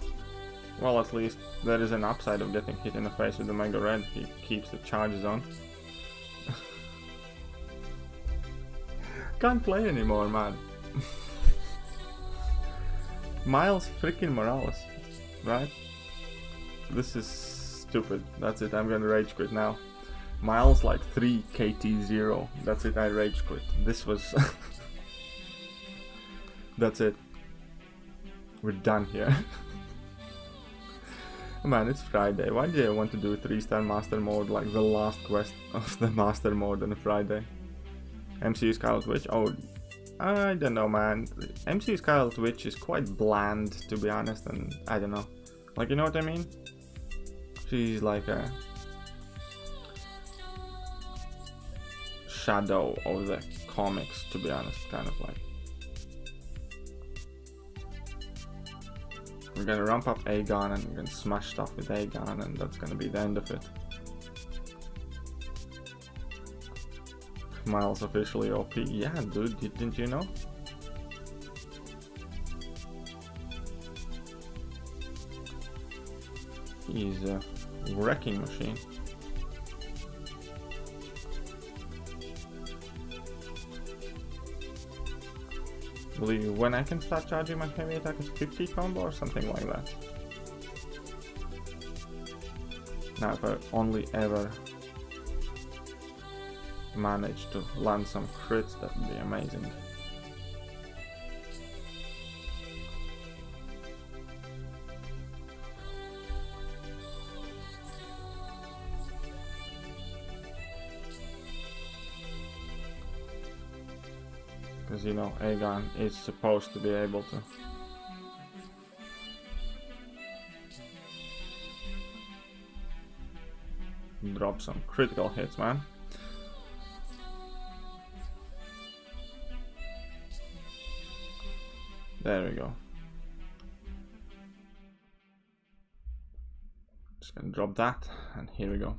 Well, at least there is an upside of getting hit in the face with the Mega Red. He keeps the charges on. Can't play anymore, man. Miles freaking Morales, right? This is stupid. That's it, I'm gonna rage quit now. Miles like 3 KT0. That's it, I rage quit. This was... That's it. We're done here. Man, it's Friday. Why did I want to do 3-star master mode like the last quest of the master mode on a Friday? MCU Kyle Twitch? Oh, I don't know, man. MCU Kyle Twitch is quite bland, to be honest, and I don't know. Like, you know what I mean? She's like a shadow of the comics, to be honest, kind of like. We're gonna ramp up Aegon and we're gonna smash stuff with Aegon, and that's gonna be the end of it. Miles officially OP. Yeah, dude, didn't you know? He's a wrecking machine. Believe when I can start charging my heavy attack is 50 combo or something like that. Now if I only ever manage to land some crits, that would be amazing. Because, you know, Aegon is supposed to be able to drop some critical hits, man. There we go. Just gonna drop that, and here we go.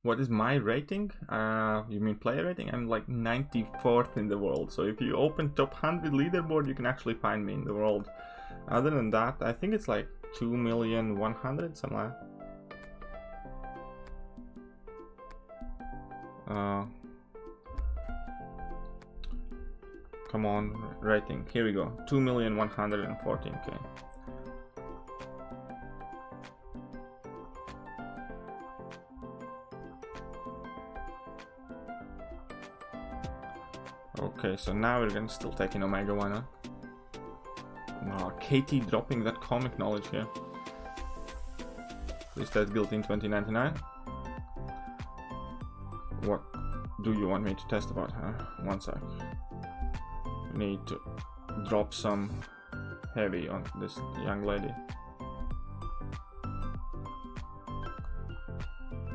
What is my rating? You mean player rating? I'm like 94th in the world. So if you open top 100 leaderboard, you can actually find me in the world. Other than that, I think it's like 2,100,000 somewhere. Come on, rating. Here we go. 2,114,000. Okay, so now we're gonna still take an Omega 1, huh? Oh, KT dropping that comic knowledge here. Please test guilty in 2099. What do you want me to test about her? One sec. Need to drop some heavy on this young lady.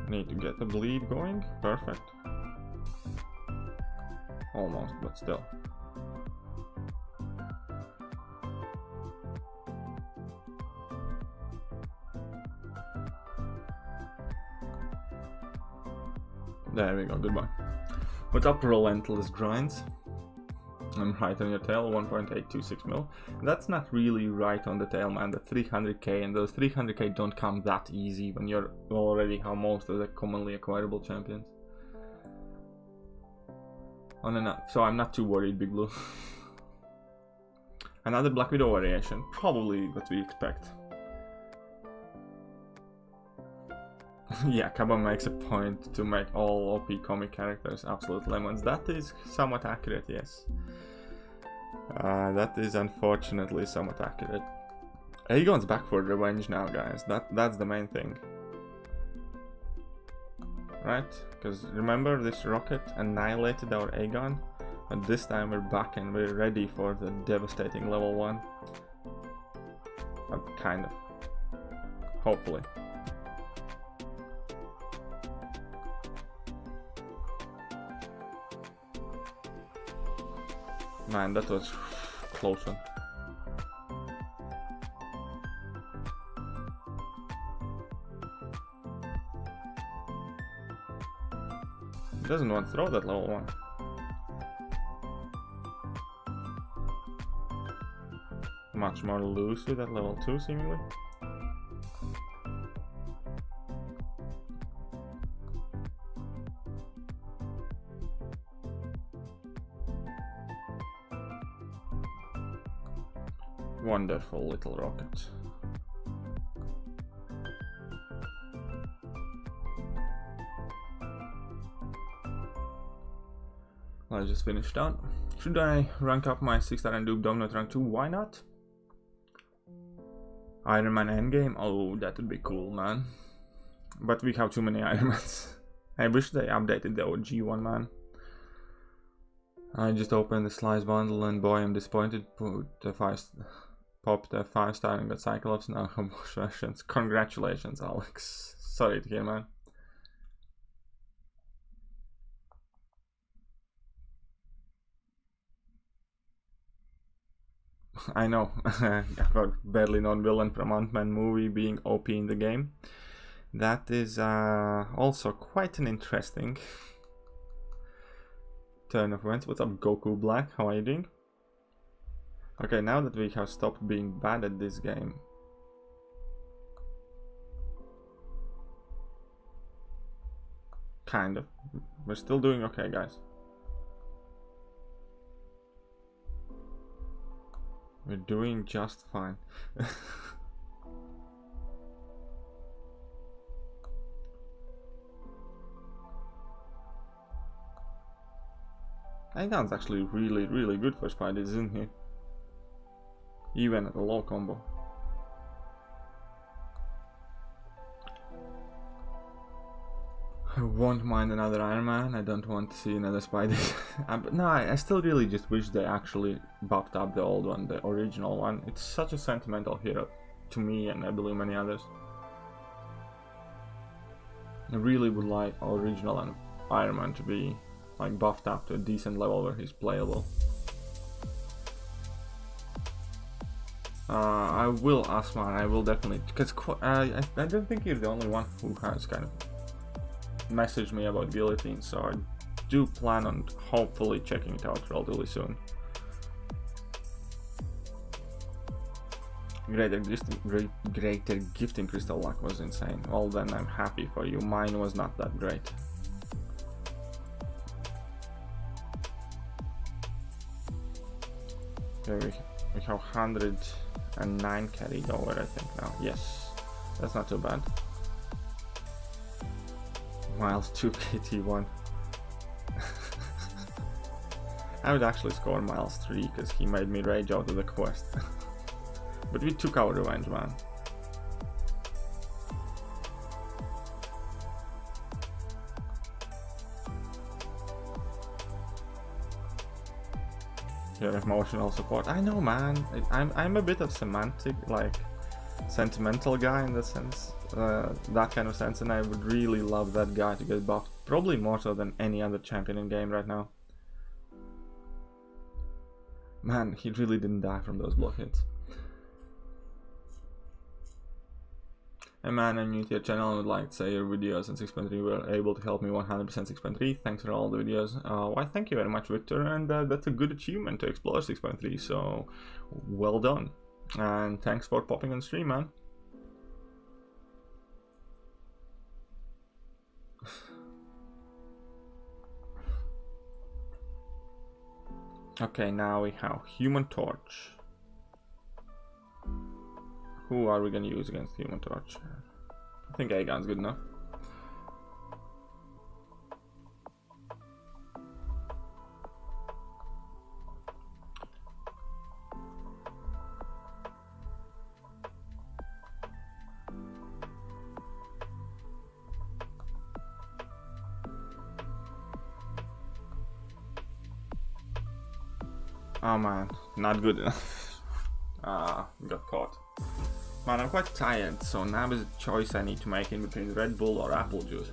Need to get the bleed going. Perfect. Almost, but still. There we go, goodbye. What's up, relentless grinds? I'm right on your tail, 1.826 mil. That's not really right on the tail, man. The 300k, and those 300k don't come that easy when you're already how most of the commonly acquirable champions. Oh no, so I'm not too worried, Big Blue. Another Black Widow variation, probably what we expect. Yeah, Kaba makes a point to make all OP comic characters absolute lemons. That is somewhat accurate, yes. That is unfortunately somewhat accurate. Aegon's back for revenge now, guys. That's the main thing. Right? Because remember, this rocket annihilated our Aegon, but this time we're back and we're ready for the devastating level 1. Kind of. Hopefully. Man, that was close one. He doesn't want to throw that level 1. Much more loose with that level 2 seemingly. Wonderful little rocket. Let's just finish down. Should I rank up my 6-star and do Dominant rank 2? Why not? Iron Man Endgame? Oh, that would be cool, man. But we have too many Iron Mans. I wish they updated the OG one, man. I just opened the Slice bundle and boy, I'm disappointed. Popped a 5-star and got Cyclops now. Congratulations. Congratulations, Alex. Sorry to hear, man. I know. About barely known villain from Ant-Man movie being OP in the game. That is also quite an interesting turn of events. What's up, Goku Black? How are you doing? Okay, now that we have stopped being bad at this game, kind of, we're still doing okay, guys. We're doing just fine. I think that's actually really good for Spidey, isn't he? Even at a low combo. I won't mind another Iron Man, I don't want to see another Spidey. But no, I still really just wish they actually buffed up the old one, the original one. It's such a sentimental hero to me and I believe many others. I really would like original Iron Man to be like buffed up to a decent level where he's playable. I will ask man, I will definitely, because I don't think you're the only one who has kind of messaged me about Guillotine, so I do plan on hopefully checking it out relatively soon. Greater gifting crystal luck was insane. Well then, I'm happy for you. Mine was not that great. Okay, we have 109 carried over, I think now. Yes, that's not too bad. Miles 2 KT1. I would actually score Miles 3 because he made me rage out of the quest. But we took our revenge, man. Your emotional support. I know, man. I'm a bit of sentimental guy in the sense, that kind of sense, and I would really love that guy to get buffed, probably more so than any other champion in game right now. Man, he really didn't die from those block hits. Hey man, I'm new to your channel and would like to say your videos on 6.3 were able to help me 100% 6.3. Thanks for all the videos. Why, thank you very much, Victor, and that's a good achievement to explore 6.3, so well done. And thanks for popping on stream, man. Okay, now we have Human Torch. Who are we gonna use against Human Torch? I think Aegon's good enough. Oh man, not good enough. Got caught. Man, I'm quite tired, so now is a choice I need to make in between Red Bull or apple juice.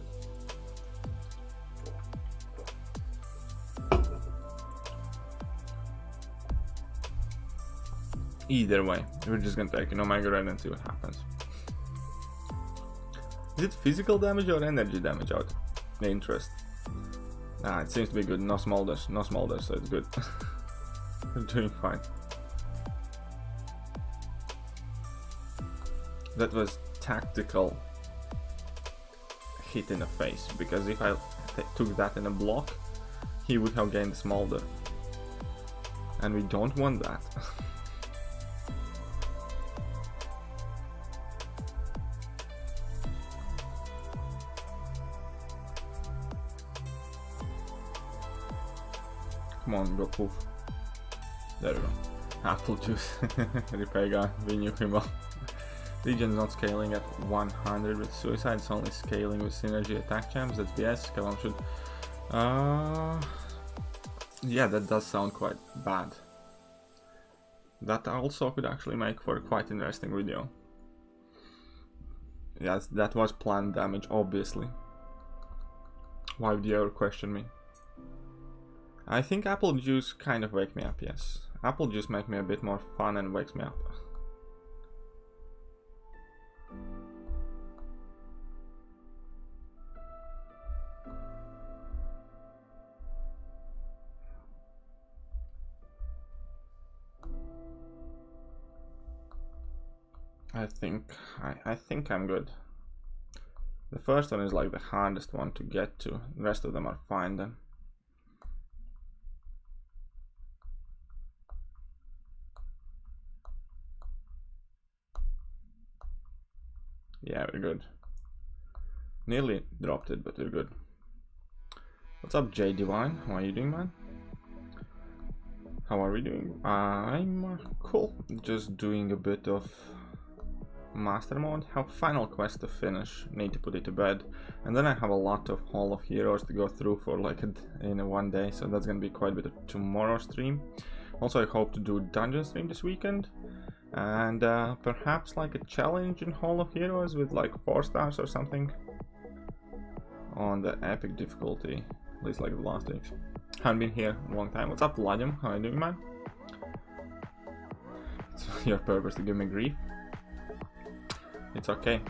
Either way, we're just gonna take an Omega Red and see what happens. Is it physical damage or energy damage out? The interest. It seems to be good. No smolders, so it's good. I'm doing fine. That was tactical hit in the face, because if I took that in a block, he would have gained smolder. And we don't want that. Come on, go poof. There we go. Apple juice. Repair guy, we knew him well. Legion's not scaling at 100 with suicide, it's only scaling with synergy attack champs, that's BS. Kalam should. Yeah, that does sound quite bad. That also could actually make for a quite interesting video. Yes, that was planned damage, obviously. Why would you ever question me? I think apple juice kind of wake me up, yes. Apple juice make me a bit more fun and wakes me up. I think I'm good. The first one is like the hardest one to get to. The rest of them are fine then. Yeah, we're good. Nearly dropped it, but we're good. What's up, J Divine? How are you doing, man? How are we doing? I'm cool. Just doing a bit of master mode. Have final quest to finish. Need to put it to bed, and then I have a lot of Hall of Heroes to go through for like in one day. So that's gonna be quite a bit of tomorrow's stream. Also, I hope to do dungeon stream this weekend, and perhaps like a challenge in Hall of Heroes with like 4 stars or something on the epic difficulty. At least like the last weeks. Haven't been here a long time. What's up, Vladimir? How are you doing, man? It's your purpose to give me grief. It's okay.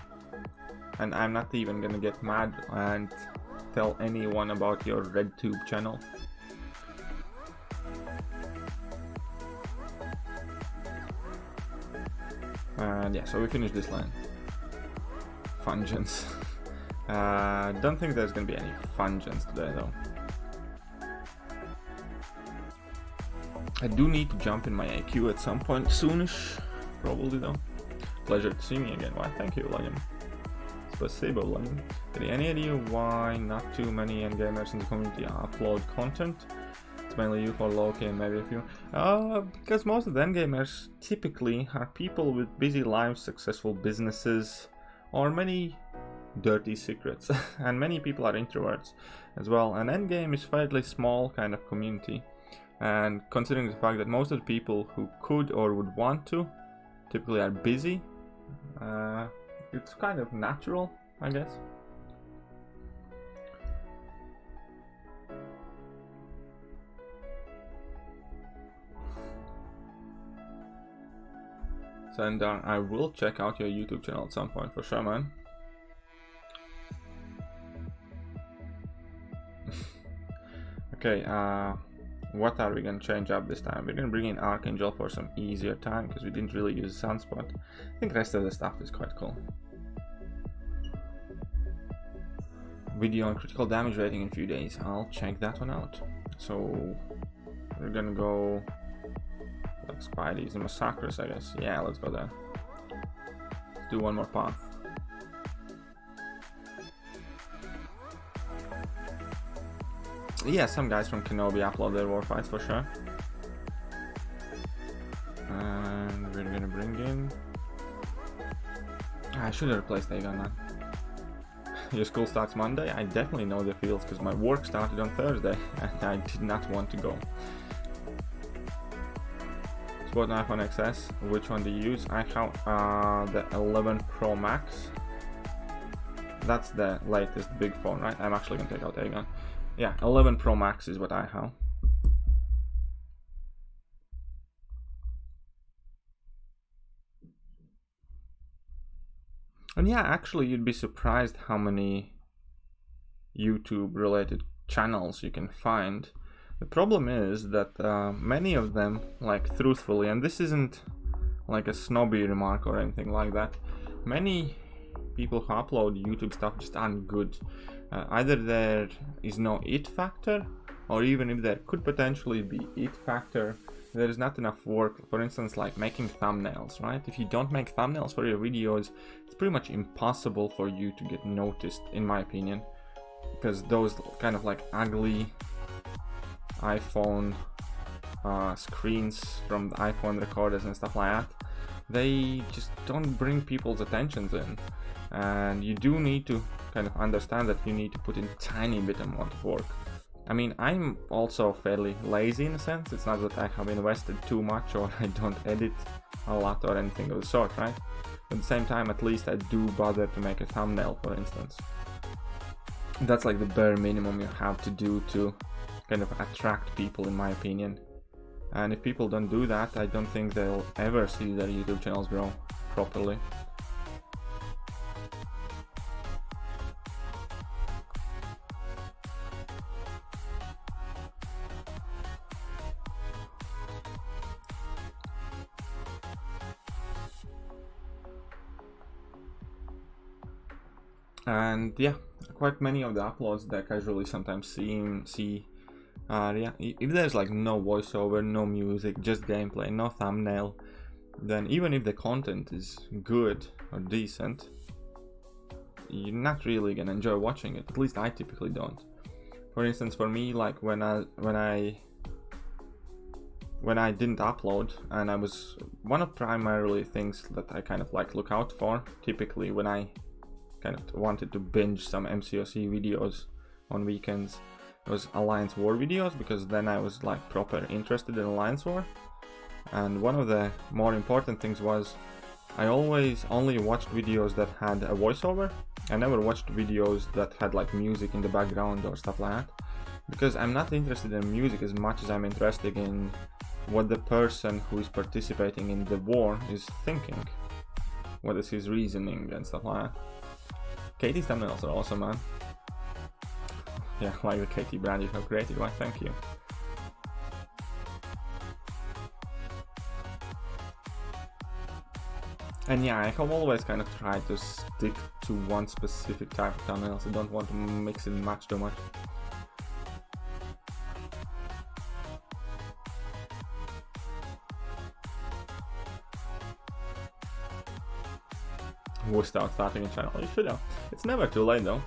And I'm not even gonna get mad and tell anyone about your RedTube channel. And yeah, so we finished this line. Fungeance. Don't think there's gonna be any Fungeance today though. I do need to jump in my AQ at some point soonish, probably though. Pleasure to see me again. Why, thank you, William. Spasibo, William. Any idea why not too many endgamers in the community upload content? It's mainly you for Loki and maybe a few. Because most of the endgamers typically are people with busy lives, successful businesses, or many dirty secrets. And many people are introverts as well. And endgame is fairly small kind of community. And considering the fact that most of the people who could or would want to typically are busy, it's kind of natural, I guess. So, and I will check out your YouTube channel at some point for sure, man. Okay, what are we gonna change up this time? We're gonna bring in Archangel for some easier time because we didn't really use Sunspot. I think the rest of the stuff is quite cool. Video on critical damage rating in a few days. I'll check that one out. So we're gonna go like Spideys and Massacres, I guess. Yeah, let's go there. Let's do one more path. Yeah, some guys from Kenobi upload their war fights for sure. And we're gonna bring in... I should have replaced Aegon, man. Your school starts Monday? I definitely know the feels because my work started on Thursday and I did not want to go. Sport iPhone XS, which one do you use? I have the 11 Pro Max. That's the latest big phone, right? I'm actually gonna take out Aegon. Yeah, 11 Pro Max is what I have. And yeah, actually you'd be surprised how many YouTube related channels you can find. The problem is that many of them, like truthfully, and this isn't like a snobby remark or anything like that, many people who upload YouTube stuff just aren't good. Either there is no it factor, or even if there could potentially be it factor, there is not enough work. For instance, like making thumbnails, right? If you don't make thumbnails for your videos, it's pretty much impossible for you to get noticed, in my opinion, because those kind of like ugly iPhone screens from the iPhone recorders and stuff like that, they just don't bring people's attentions in. And you do need to kind of understand that you need to put in tiny bit amount of work. I mean, I'm also fairly lazy in a sense. It's not that I have invested too much or I don't edit a lot or anything of the sort, right? At the same time, at least I do bother to make a thumbnail, for instance. That's like the bare minimum you have to do to kind of attract people, in my opinion. And if people don't do that, I don't think they'll ever see their YouTube channels grow properly. And yeah, quite many of the uploads that I casually sometimes see yeah, if there's like no voiceover, no music, just gameplay, no thumbnail, then even if the content is good or decent, you're not really gonna enjoy watching it. At least I typically don't. For instance, for me, like when I didn't upload, and I was one of primarily things that I kind of like look out for, typically when I kind of wanted to binge some MCOC videos on weekends, it was Alliance War videos, because then I was like proper interested in Alliance War. And one of the more important things was I always only watched videos that had a voiceover. I never watched videos that had like music in the background or stuff like that, because I'm not interested in music as much as I'm interested in what the person who is participating in the war is thinking, what is his reasoning and stuff like that. Katie's thumbnails are awesome, man. Yeah, like the Katie brand you have created, why thank you. And yeah, I have always kind of tried to stick to one specific type of thumbnails. I don't want to mix and match too much. Without starting a channel, you should have. It's never too late though.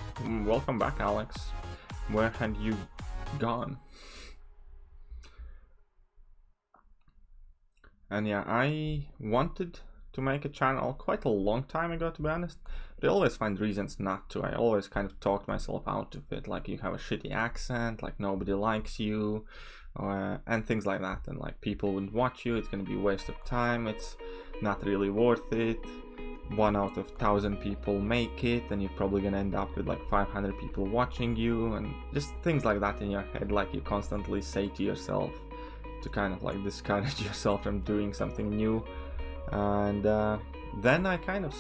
Welcome back, Alex. Where had you gone? And yeah, I wanted to make a channel quite a long time ago, to be honest, but I always find reasons not to. I always kind of talked myself out of it, like you have a shitty accent, like nobody likes you, and things like that, and like people wouldn't watch you, it's gonna be a waste of time, it's not really worth it. 1 out of 1,000 people make it, and you're probably gonna end up with like 500 people watching you, and just things like that in your head, like you constantly say to yourself to kind of like discourage yourself from doing something new. And then I kind of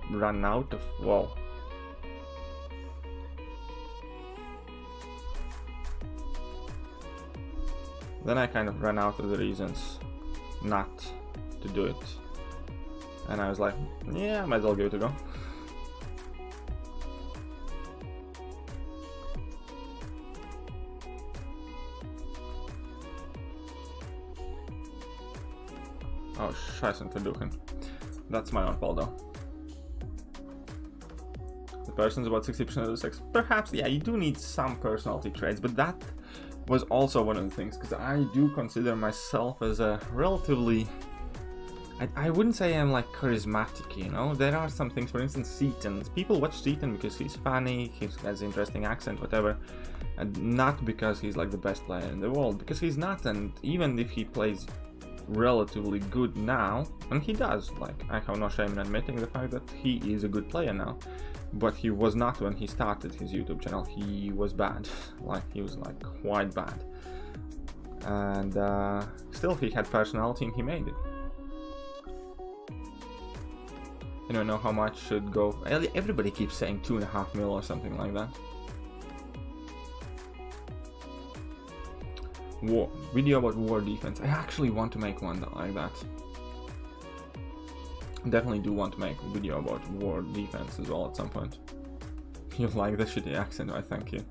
run out of, well, then I kind of ran out of the reasons not to do it. And I was like, yeah, I might as well give it a go. Oh, scheißen verduchen. That's my own fault though. The person's about 60% of the sex. Perhaps, yeah, you do need some personality traits, but that was also one of the things, because I do consider myself as a relatively... I wouldn't say I'm like charismatic, you know? There are some things, for instance, Seaton. People watch Seaton because he's funny, he has an interesting accent, whatever, and not because he's like the best player in the world, because he's not. And even if he plays relatively good now, and he does, like, I have no shame in admitting the fact that he is a good player now, but he was not when he started his YouTube channel. He was bad, like he was like quite bad, and still he had personality and he made it. I don't know how much should go. Everybody keeps saying 2.5 mil or something like that. War video about war defense. I actually want to make one like that. Definitely do want to make a video about war defense as well at some point. You like the shitty accent? I thank you.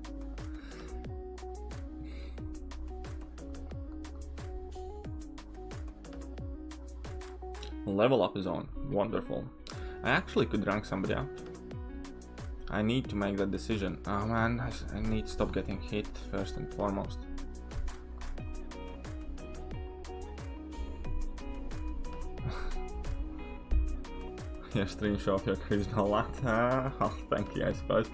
Level up is on. Wonderful. I actually could rank somebody up. I need to make that decision. Oh man, I need to stop getting hit first and foremost. Your stream show off your charisma a lot. Oh, thank you, I suppose.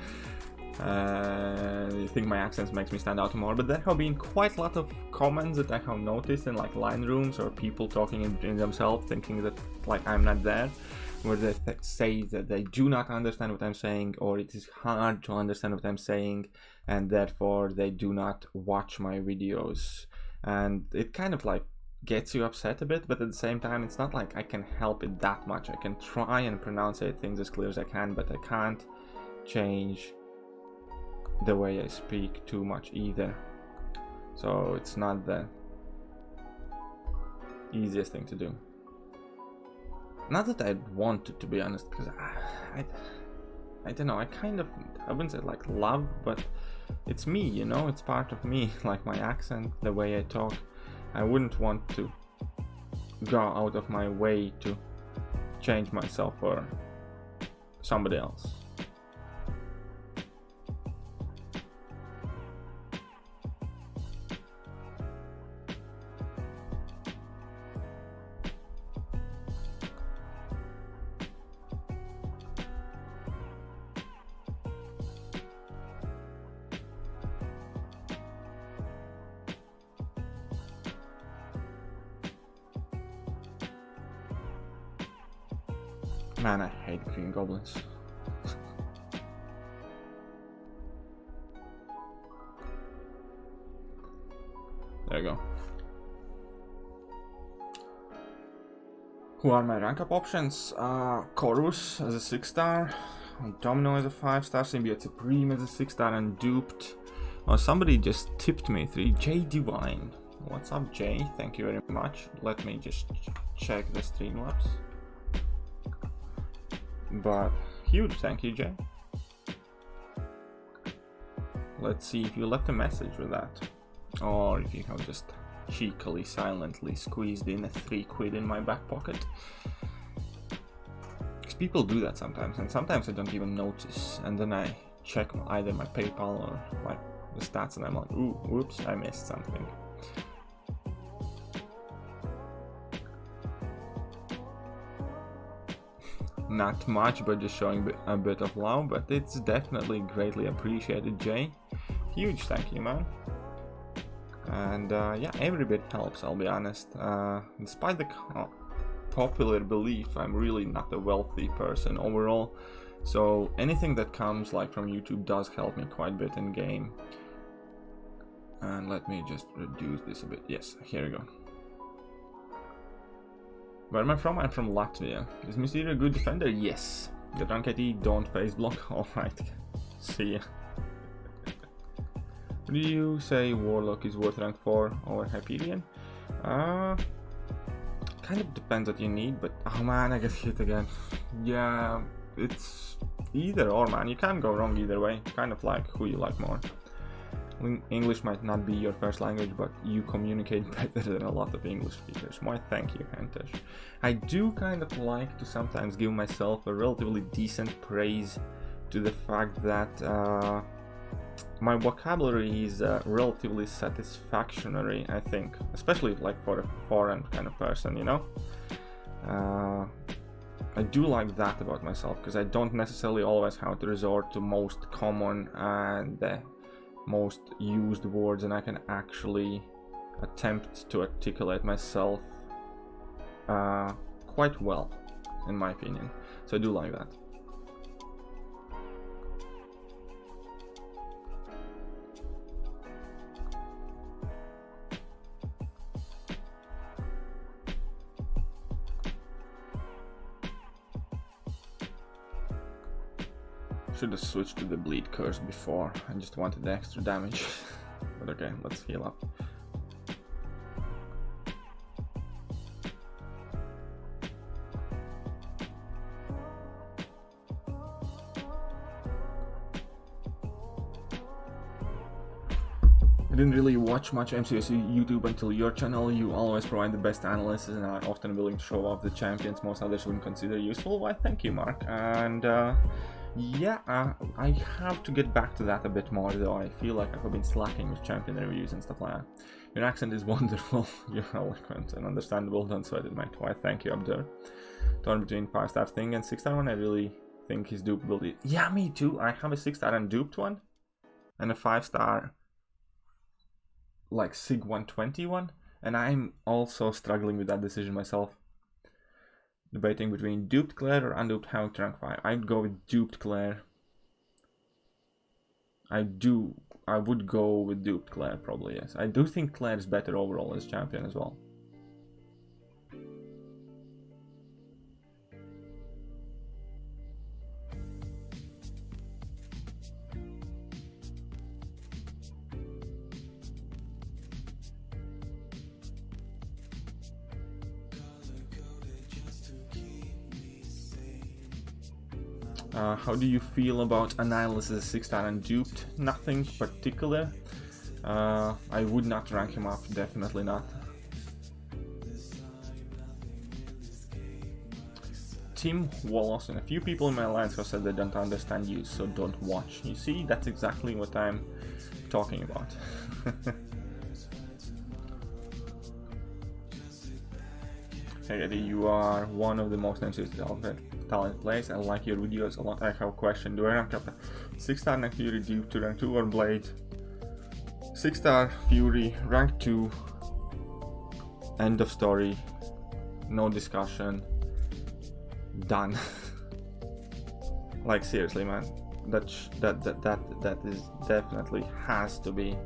I think my accents makes me stand out more, but there have been quite a lot of comments that I have noticed in like line rooms or people talking in themselves, thinking that like I'm not there, where they say that they do not understand what I'm saying, or it is hard to understand what I'm saying, and therefore they do not watch my videos. And it kind of like gets you upset a bit, but at the same time it's not like I can help it that much. I can try and pronounce things as clear as I can, but I can't change the way I speak too much either. So it's not the easiest thing to do. Not that I want it, to be honest, because I don't know, I wouldn't say like love, but it's me, you know, it's part of me, like my accent, the way I talk. I wouldn't want to go out of my way to change myself for somebody else. Man, I hate green goblins. There you go. Who are my rank up options? Corvus as a 6-star, Domino as a 5-star, Symbiote Supreme as a 6-star, and Duped. Oh, somebody just tipped me 3. J Divine. What's up, Jay? Thank you very much. Let me just check the Streamlabs. But huge thank you, Jay. Let's see if you left a message with that, or if you have just cheekily, silently squeezed in a 3 quid in my back pocket. Because people do that sometimes, and sometimes I don't even notice, and then I check either my PayPal or like the stats, and I'm like, ooh, whoops, I missed something. Not much, but just showing a bit of love, but it's definitely greatly appreciated, Jay. Huge thank you, man. And yeah, every bit helps, I'll be honest. Despite the popular belief, I'm really not a wealthy person overall, so anything that comes like from YouTube does help me quite a bit in game. And let me just reduce this a bit. Yes, here we go. Where am I from? I'm from Latvia. Is Mystere a good defender? Yes. Get rank IT, don't face block. Alright. See ya. Do you say Warlock is worth rank 4 over Hyperion? Kind of depends what you need, but oh man, I get hit again. Yeah, it's either or, man. You can't go wrong either way. Kind of like who you like more. English might not be your first language, but you communicate better than a lot of English speakers. Why, thank you, Hentesh. I do kind of like to sometimes give myself a relatively decent praise to the fact that my vocabulary is relatively satisfactory, I think, especially like for a foreign kind of person, you know. I do like that about myself, because I don't necessarily always have to resort to most common and most used words, and I can actually attempt to articulate myself quite well, in my opinion. So I do like that. Should have switched to the bleed curse before. I just wanted the extra damage. But okay, let's heal up. I didn't really watch much MCOC YouTube until your channel. You always provide the best analysis and are often willing to show off the champions most others wouldn't consider useful. Why, thank you, Mark. And Yeah, I have to get back to that a bit more, though. I feel like I've been slacking with champion reviews and stuff like that. Your accent is wonderful. You're eloquent and understandable. Don't sweat it, mate. Why, thank you, Abdur. Torn between 5-star thing and 6-star one. I really think his dupeability. Yeah, me too. I have a 6-star and duped one, and a 5-star like Sig 121, and I'm also struggling with that decision myself. Debating between duped Claire or unduped Hawk rank 5. I'd go with duped Claire. I would go with duped Claire, probably, yes. I do think Claire is better overall as champion as well. How do you feel about Annihilus as a 6-star and duped? Nothing particular. I would not rank him up, definitely not. Tim Wallace and a few people in my alliance have said they don't understand you, so don't watch. You see, that's exactly what I'm talking about. Hey Eddie, you are one of the most talented players. I like your videos a lot. I have a question. Do I rank up 6-star Neck Fury dupe to rank 2 or Blade? 6-star Fury, rank 2. End of story. No discussion. Done. Like seriously, man. That is definitely has to be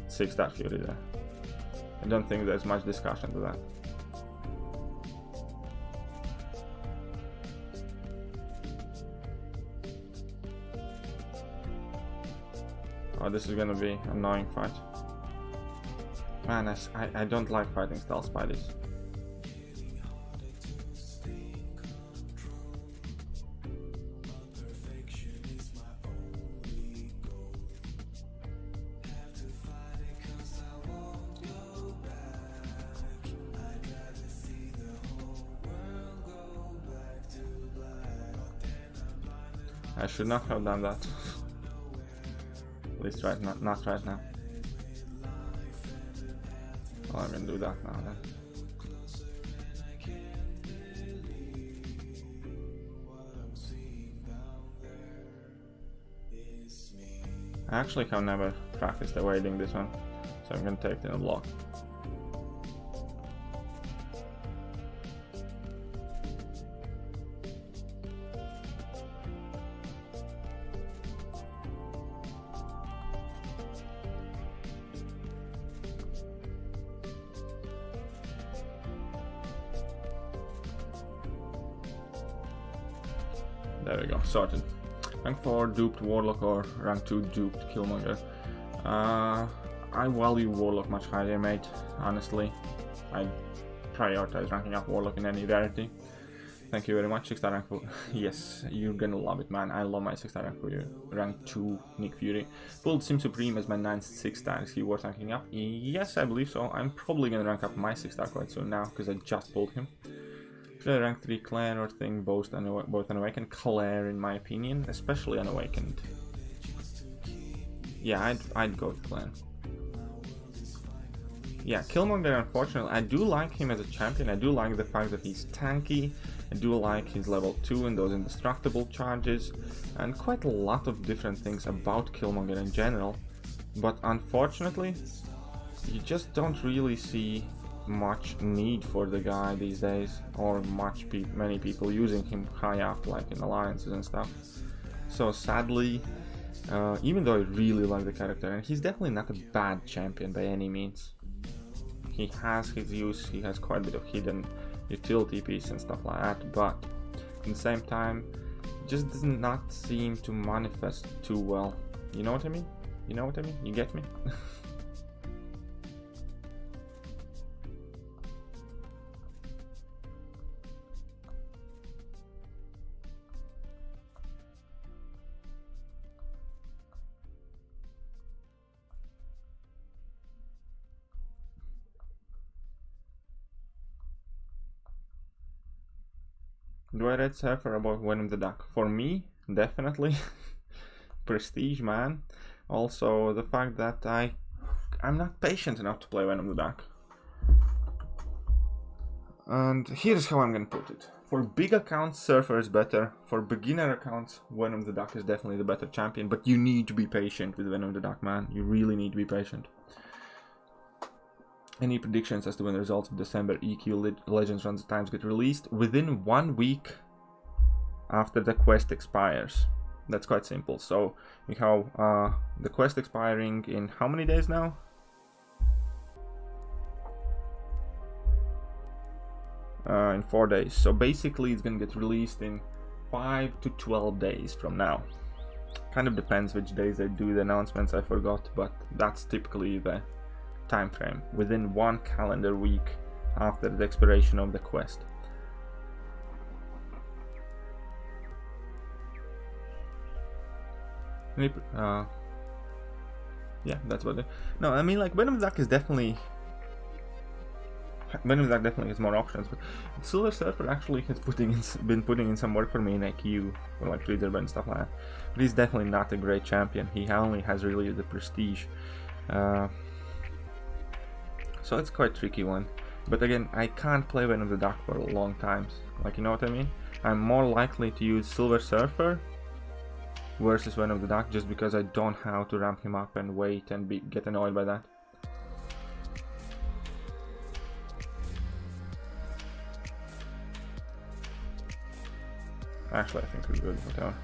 6-star Fury there. I don't think there's much discussion to that. Oh, this is gonna be an annoying fight. Man, I don't like fighting style Spideys. I should not have done that. At least right now, not right now. Well, I'm gonna do that now then. I actually have never practiced evading this one, so I'm gonna take it in a block. There we go, sorted. Rank 4 duped Warlock or rank 2 duped Killmonger. I value Warlock much higher, mate, honestly. I prioritize ranking up Warlock in any rarity. Thank you very much, 6-star rank 4. Yes, you're gonna love it, man. I love my 6-star rank 4. Rank 2 Nick Fury. Pulled Sim Supreme as my 9th 6-star. Is he worth ranking up? Yes, I believe so. I'm probably gonna rank up my 6-star quite soon now, because I just pulled him. Should I rank 3 Claire or Thing, both Unawakened? Claire, in my opinion, especially Unawakened. Yeah, I'd go with Claire. Yeah, Killmonger, unfortunately, I do like him as a champion. I do like the fact that he's tanky. I do like his level 2 and those indestructible charges, and quite a lot of different things about Killmonger in general. But unfortunately, you just don't really see much need for the guy these days, or many people using him high up, like in alliances and stuff. So sadly, even though I really like the character, and he's definitely not a bad champion by any means. He has his use, he has quite a bit of hidden utility piece and stuff like that, but at the same time, it just does not seem to manifest too well. You know what I mean? You know what I mean? You get me? Do I rate Surfer above Venom the Duck? For me, definitely. Prestige, man. Also, the fact that I'm not patient enough to play Venom the Duck. And here's how I'm gonna put it. For big accounts, Surfer is better. For beginner accounts, Venom the Duck is definitely the better champion. But you need to be patient with Venom the Duck, man. You really need to be patient. Any predictions as to when the results of December EQ Legends runs times get released? Within 1 week after the quest expires. That's quite simple. So we have the quest expiring in how many days now? In 4 days. So basically it's gonna get released in 5 to 12 days from now. Kind of depends which days they do the announcements, I forgot, but that's typically the time frame, within 1 calendar week after the expiration of the quest. Yeah, that's what. No, I mean, like, Venom Duck is definitely. Venom Duck definitely has more options, but Silver Surfer actually has been putting in some work for me in IQ for like Reader and stuff like that. But he's definitely not a great champion. He only has really the prestige. So it's quite a tricky one. But again, I can't play Venom the Duck for a long time. Like, you know what I mean? I'm more likely to use Silver Surfer versus Venom the Duck just because I don't have to ramp him up and wait and get annoyed by that. Actually, I think we're good, whatever.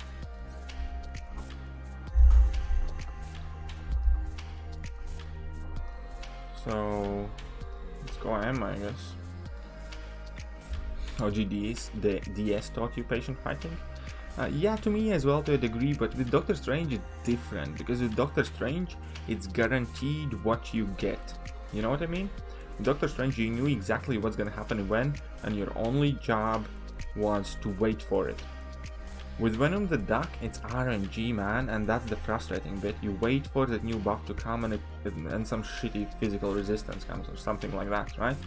So let's go M, I guess. OGDs, the DS taught you patient fighting? Yeah, to me as well to a degree, but with Doctor Strange it's different, because with Doctor Strange it's guaranteed what you get. You know what I mean? With Doctor Strange you knew exactly what's gonna happen when, and your only job was to wait for it. With Venom the Duck, it's RNG, man, and that's the frustrating bit. You wait for the new buff to come and some shitty physical resistance comes or something like that, right?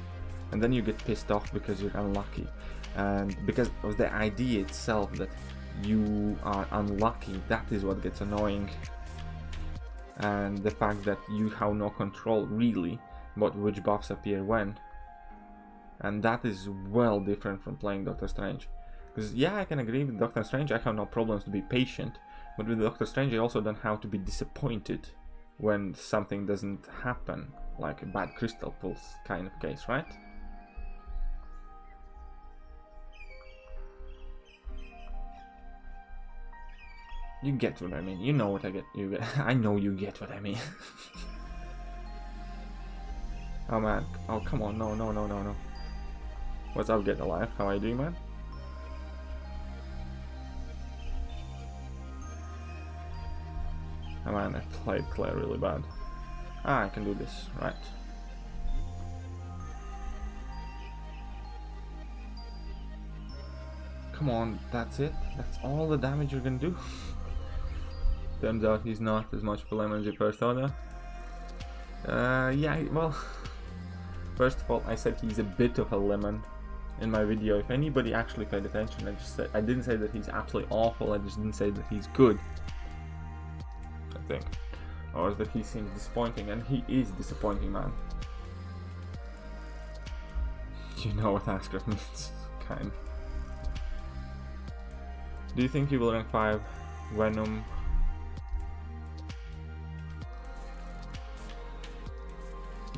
And then you get pissed off because you're unlucky. And because of the idea itself that you are unlucky, that is what gets annoying. And the fact that you have no control, really, about which buffs appear when. And that is well different from playing Doctor Strange. Because yeah, I can agree with Doctor Strange, I have no problems to be patient, but with Doctor Strange I also don't have to be disappointed when something doesn't happen, like a bad crystal pulse kind of case, right? You get what I mean, you know what I get, I know you get what I mean. Oh man, oh come on, no. What's up, Get Alive, how are you doing, man? Oh man, I played Claire really bad. Ah, I can do this, right. Come on, that's it? That's all the damage you're gonna do? Turns out he's not as much of a lemon as your persona. Yeah, well, first of all, I said he's a bit of a lemon in my video. If anybody actually paid attention, I didn't say that he's absolutely awful, I just didn't say that he's good. I think. Or that he seems disappointing, and he is disappointing, man. You know what Ascroft means, kind. Do you think he will rank 5 Venom?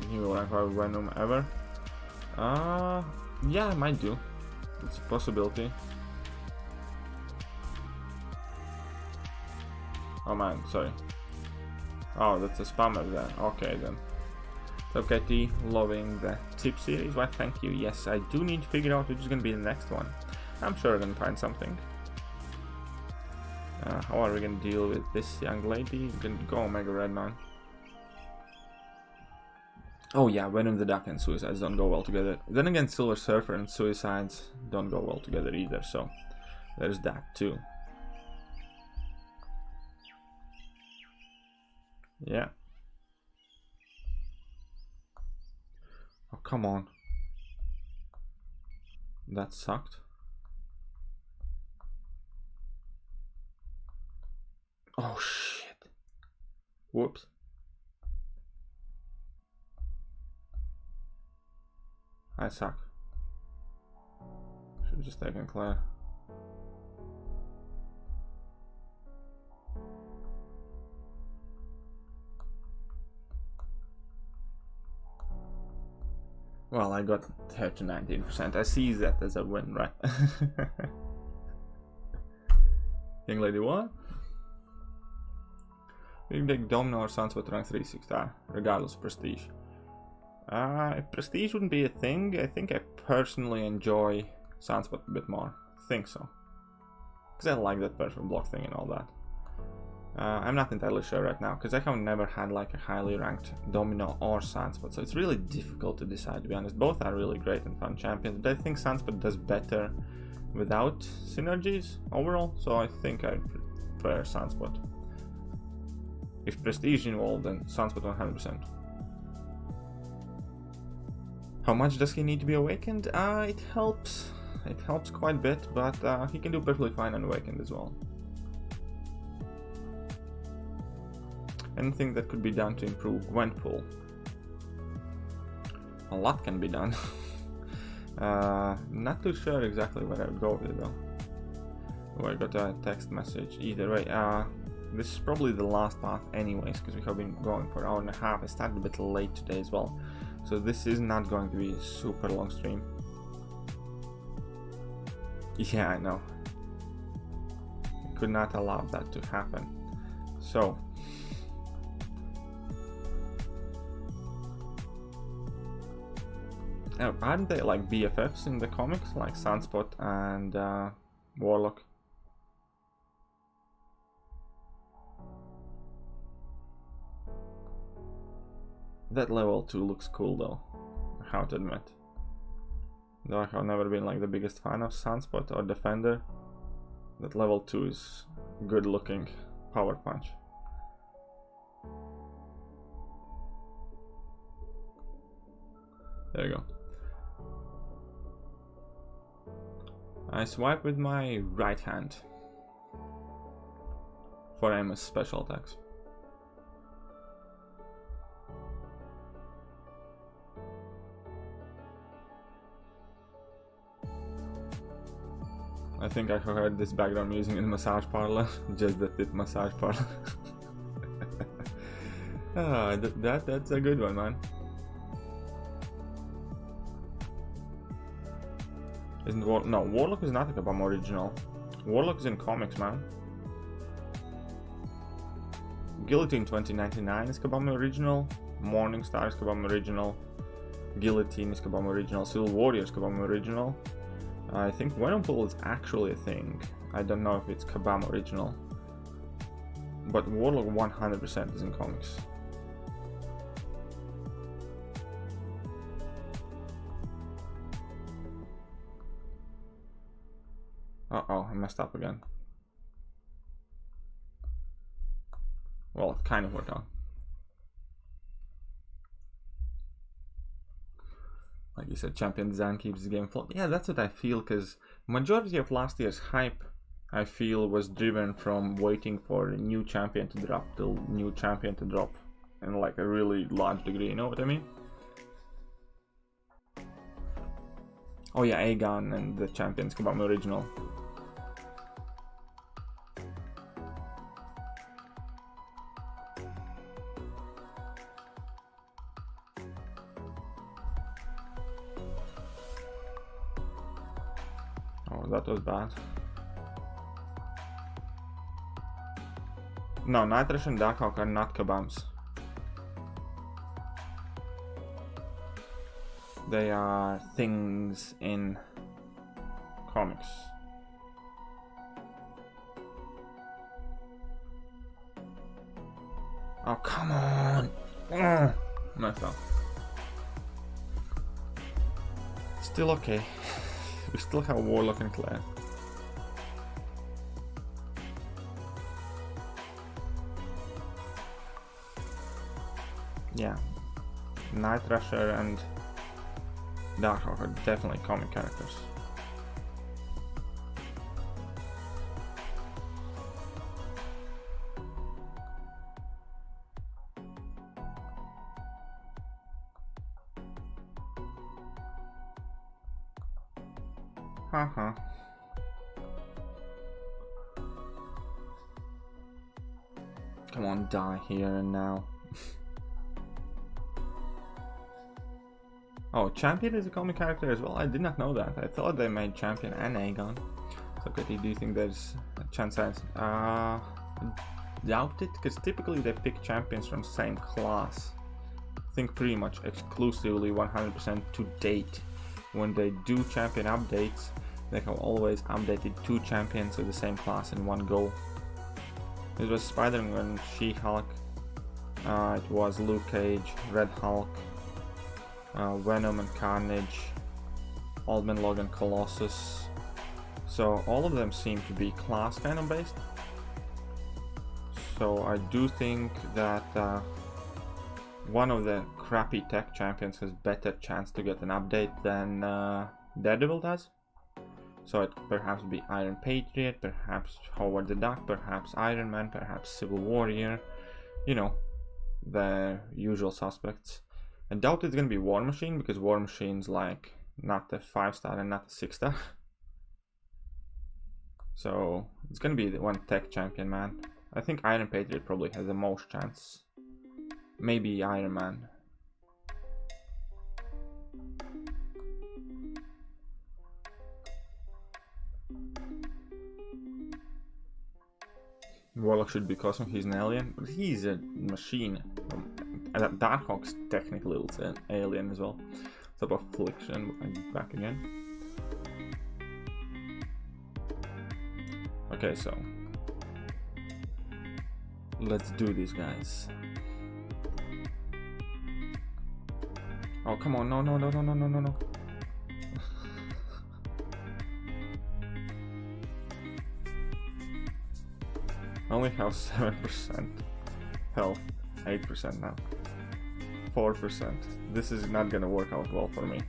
He will rank 5 Venom ever? Yeah, I might do. It's a possibility. Oh man, sorry. Oh, that's a spammer there. Okay then. Okay, T, loving the tip series. Why, thank you. Yes, I do need to figure out which is gonna be the next one. I'm sure I'm gonna find something. How are we gonna deal with this young lady? We can go Omega Red, man. Oh yeah, Venom the Duck and Suicides don't go well together. Then again, Silver Surfer and Suicides don't go well together either, so there's that too. Yeah. Oh, come on. That sucked. Oh shit. Whoops. I suck. Should have just taken Claire. Well, I got her to 19%. I see that as a win, right? Young lady, what? You can take Domino or Sunspot rank 360, regardless of prestige. If prestige wouldn't be a thing, I think I personally enjoy Sunspot a bit more. I think so. Because I like that perfect block thing and all that. I'm not entirely sure right now, because I have never had like a highly ranked Domino or Sunspot, so it's really difficult to decide, to be honest. Both are really great and fun champions, but I think Sunspot does better without synergies overall, so I think I prefer Sunspot. If prestige involved, then Sunspot 100%. How much does he need to be awakened? It helps. It helps quite a bit, but he can do perfectly fine unawakened as well. Anything that could be done to improve Gwenpool? A lot can be done. Not too sure exactly where I would go with it though. Oh, I got a text message. Either way, this is probably the last path anyways, because we have been going for an hour and a half. I started a bit late today as well, so this is not going to be a super long stream. Yeah, I know. I could not allow that to happen. So aren't they like BFFs in the comics, like Sunspot and Warlock? That level 2 looks cool though, I have to admit. Though I have never been like the biggest fan of Sunspot or Defender, that level 2 is good looking power punch. There you go. I swipe with my right hand for Amos special attacks. I think I heard this background music in the massage parlor, just the tip massage parlor. That's a good one, man. Isn't no, Warlock is not a Kabam original. Warlock is in comics, man. Guillotine 2099 is Kabam original. Morningstar is Kabam original. Guillotine is Kabam original. Civil Warrior is Kabam original. I think Venompool is actually a thing. I don't know if it's Kabam original. But Warlock 100% is in comics. Uh-oh, I messed up again. Well, it kind of worked out. Like you said, champion design keeps the game float. Yeah, that's what I feel, because majority of last year's hype, I feel, was driven from waiting for a new champion to drop till new champion to drop. In like a really large degree, you know what I mean? Oh yeah, Aegon and the champions Kabam original. Oh, that was bad. No, Nightrush and Darkhawk are not Kabams. They are things in comics. Oh, come on! Ugh. Messed up. Still okay. We still have Warlock and Claire. Yeah. Night Rusher and Darkhawk are definitely comic characters. Haha. Come on, die here and now. Oh, Champion is a comic character as well? I did not know that. I thought they made Champion and Aegon. So, okay, do you think there's a chance? Doubt it, because typically they pick champions from the same class. I think pretty much exclusively 100% to date. When they do champion updates, they have always updated 2 champions of the same class in one go. It was Spider-Man, She-Hulk, it was Luke Cage, Red Hulk, Venom and Carnage, Old Man Logan, Colossus. So all of them seem to be class kind of based. So I do think that one of the crappy tech champions has better chance to get an update than Daredevil does. So it perhaps be Iron Patriot, perhaps Howard the Duck, perhaps Iron Man, perhaps Civil Warrior. You know, the usual suspects. I doubt it's gonna be War Machine, because War Machine's like not a 5-star and not a 6-star. So it's gonna be the one tech champion, man. I think Iron Patriot probably has the most chance. Maybe Iron Man. Warlock should be Cosmo, he's an alien, but he's a machine. Darkhawk's technically an alien as well. Top of Affliction, back again. Okay, so let's do this, guys. Oh, come on, no. I only have 7% health, 8% now, 4%. This is not gonna work out well for me.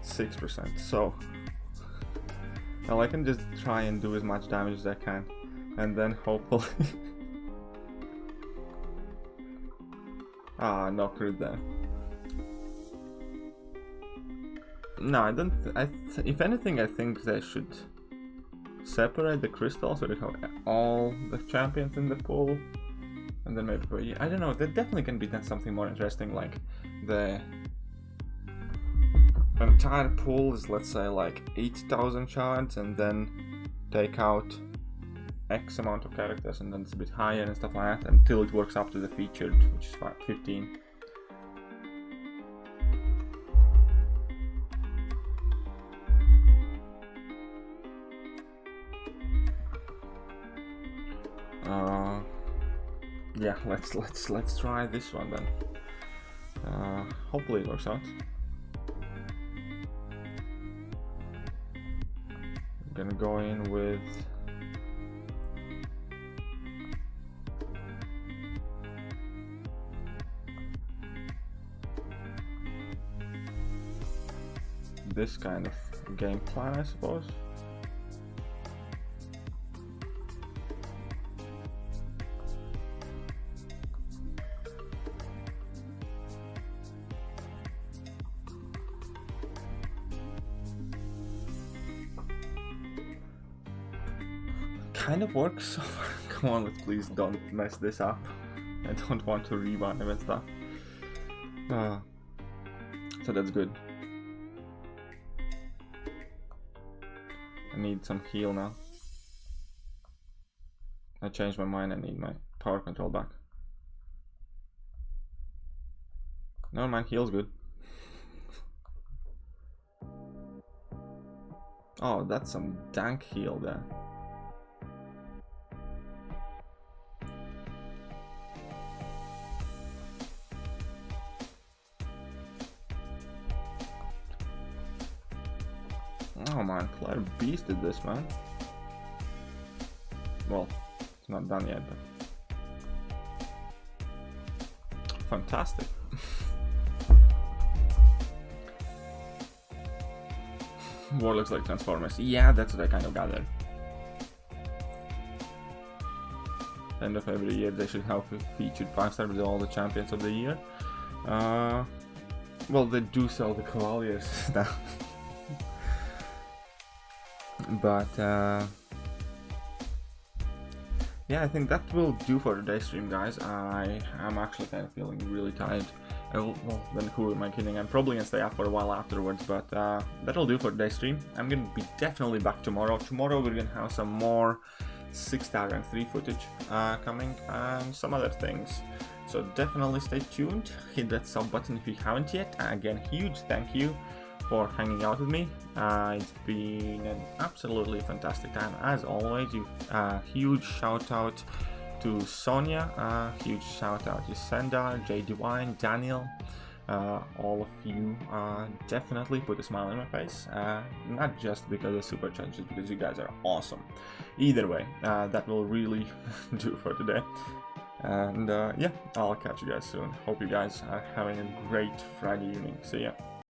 6%, so well, I can just try and do as much damage as I can, and then hopefully no crit there. No, I don't. If anything, I think they should separate the crystals so they have all the champions in the pool, and then maybe, I don't know, there definitely can be done something more interesting, like the entire pool is, let's say, like 8,000 shards, and then take out X amount of characters, and then it's a bit higher and stuff like that, until it works up to the featured, which is 15. Yeah, let's try this one then. Hopefully it works out. I'm gonna go in with this kind of game plan, I suppose. Kind of works so far. Come on, let's please don't mess this up. I don't want to rewind and stuff. So that's good. I need some heal now. I changed my mind, I need my power control back. Never mind, heal's good. Oh, that's some dank heal there. Oh man, Claire beasted this, man. Well, it's not done yet, but fantastic. War looks like Transformers. Yeah, that's what I kind of gathered. End of every year they should have featured 5-star with all the champions of the year. Well, they do sell the Cavaliers now. But yeah, I think that will do for today's stream, guys. I am actually kind of feeling really tired. Well, then who am I kidding? I'm probably gonna stay up for a while afterwards, but that'll do for today's stream. I'm gonna be definitely back tomorrow. Tomorrow we're gonna have some more 6-star and 3 footage coming and some other things. So definitely stay tuned. Hit that sub button if you haven't yet. Again, huge thank you for hanging out with me. It's been an absolutely fantastic time as always. Huge shout out to Sonia, huge shout out to Senda, J Divine, Daniel, all of you definitely put a smile on my face, not just because of super chat, just because you guys are awesome. Either way, that will really do for today. And yeah, I'll catch you guys soon. Hope you guys are having a great Friday evening. See ya.